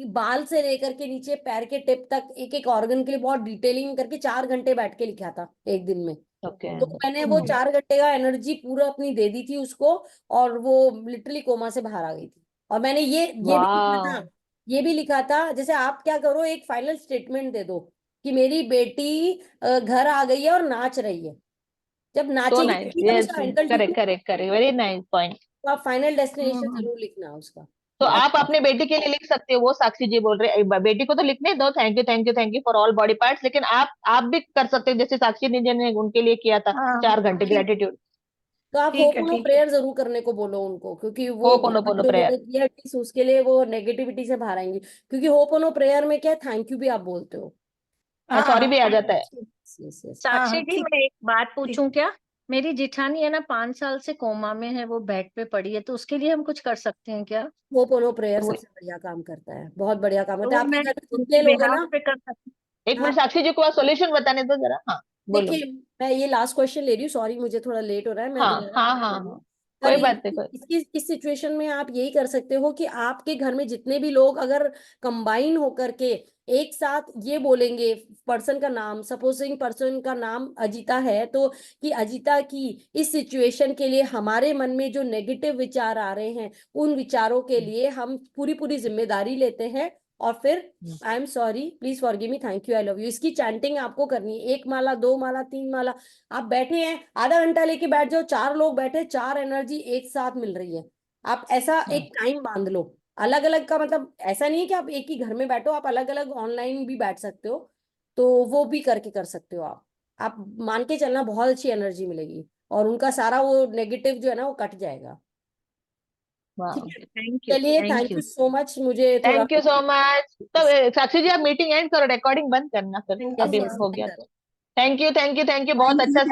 बाल से लेकर के नीचे पैर के टिप तक एक एक ऑर्गन के लिए बहुत डिटेलिंग करके 4 घंटे बैठ के लिखा था एक दिन में। ओके तो मैंने वो 4 घंटे का एनर्जी पूरा अपनी दे दी थी उसको, और वो लिटरली कोमा से बाहर आ गई थी। और मैंने ये भी लिखा था, वाह ये भी लिखा था जैसे आप क्या करो, एक फाइनल स्टेटमेंट दे दो कि मेरी बेटी घर आ गई है और नाच रही है। जब सो नाचेगी नाइस, तभी तब यस उसका एंकल करेक्ट टूटने, correct correct, very nice point. तो आप फाइनल डेस्टिनेशन जरूर लिखना उसका। तो आप अपने बेटी के लिए लिख सकते हो, वो साक्षी जी बोल रहे हैं बेटी को तो लिखने दो, thank you thank you thank you for all body parts, लेकिन आप भी कर सकते हो जैसे साक्षी जी ने उनके लिए किया था हाँ 4 घंटे ठीक ग्रेटिट्यूड। तो आप ठीक है होपनो ठीक है। प्रेयर जरूर करने को बोलो उनको, क्योंकि वो होपोनो पोनो जो प्रेयर, मैंने किया एटलीस्ट उसके लिए वो नेगेटिविटी से बाहर आएंगी। क्योंकि होपनो प्रेयर में क्या है, थैंक यू भी आप बोलते हो। हाँ हाँ सॉरी हाँ भी आ जाता है। Yes yes. हाँ साक्षी हाँ जी ठीक मैं एक बात ठीक। पूछूं क्या? मेरी जिठानी है ना 5 साल से कोमा में है, वो बेड पे पड़ी है, तो उसके लिए हम कुछ कर सकते हैं क्या? होपनो प्रेयर तो वो सबसे बढ़िया काम करता है, बहुत बढ़िया काम तो करता है। वो आपके मैं घर में जितने उनके लोग हैं बिहाफ ना, पे कर सकती एक हाँ मिनट साक्षी जी को सोल्यूशन बताने दो जरा। हाँ बोलो। देखिए, मैं ये लास्ट क्वेश्चन ले रही हूँ, सॉरी मुझे थोड़ा लेट हो रहा है, मैं हाँ दोबारा हाँ पूछ हाँ रही हूँ। हाँ पर कोई बात नहीं कोई। इसकी इस सिचुएशन में आप यही कर सकते हो कि आपके घर में जितने भी लोग अगर कंबाइन होकर के एक साथ ये बोलेंगे पर्सन का नाम, सपोजिंग पर्सन का नाम अजिता है, तो कि अजिता की इस सिचुएशन के लिए हमारे मन में जो नेगेटिव विचार आ रहे हैं उन विचारों के लिए हम पूरी पूरी जिम्मेदारी लेते हैं, और फिर I am sorry, please forgive me, thank you, I love you, इसकी चैंटिंग आपको करनी है। 1 माला 2 माला 3 माला, आप बैठे हैं आधा घंटा लेके बैठ जाओ, 4 लोग बैठे, 4 एनर्जी एक साथ मिल रही है। आप ऐसा एक टाइम बांध लो। अलग अलग का मतलब ऐसा नहीं है कि आप एक ही घर में बैठो, आप अलग अलग ऑनलाइन भी बैठ सकते हो, तो वो भी करके कर सकते हो आप मान के चलना बहुत अच्छी एनर्जी मिलेगी और उनका सारा वो नेगेटिव जो है ना वो कट जाएगा। ठीक है, थैंक यू चलिए, thank thank you you so much, मुझे थोड़ा थैंक यू सो मच। तो साक्षी जी आप मीटिंग एंड करो, रिकॉर्डिंग बंद करना फिर थैंक यस अभी यू यस हो मैं गया कर तो। थैंक यू बहुत थैंक अच्छा यू।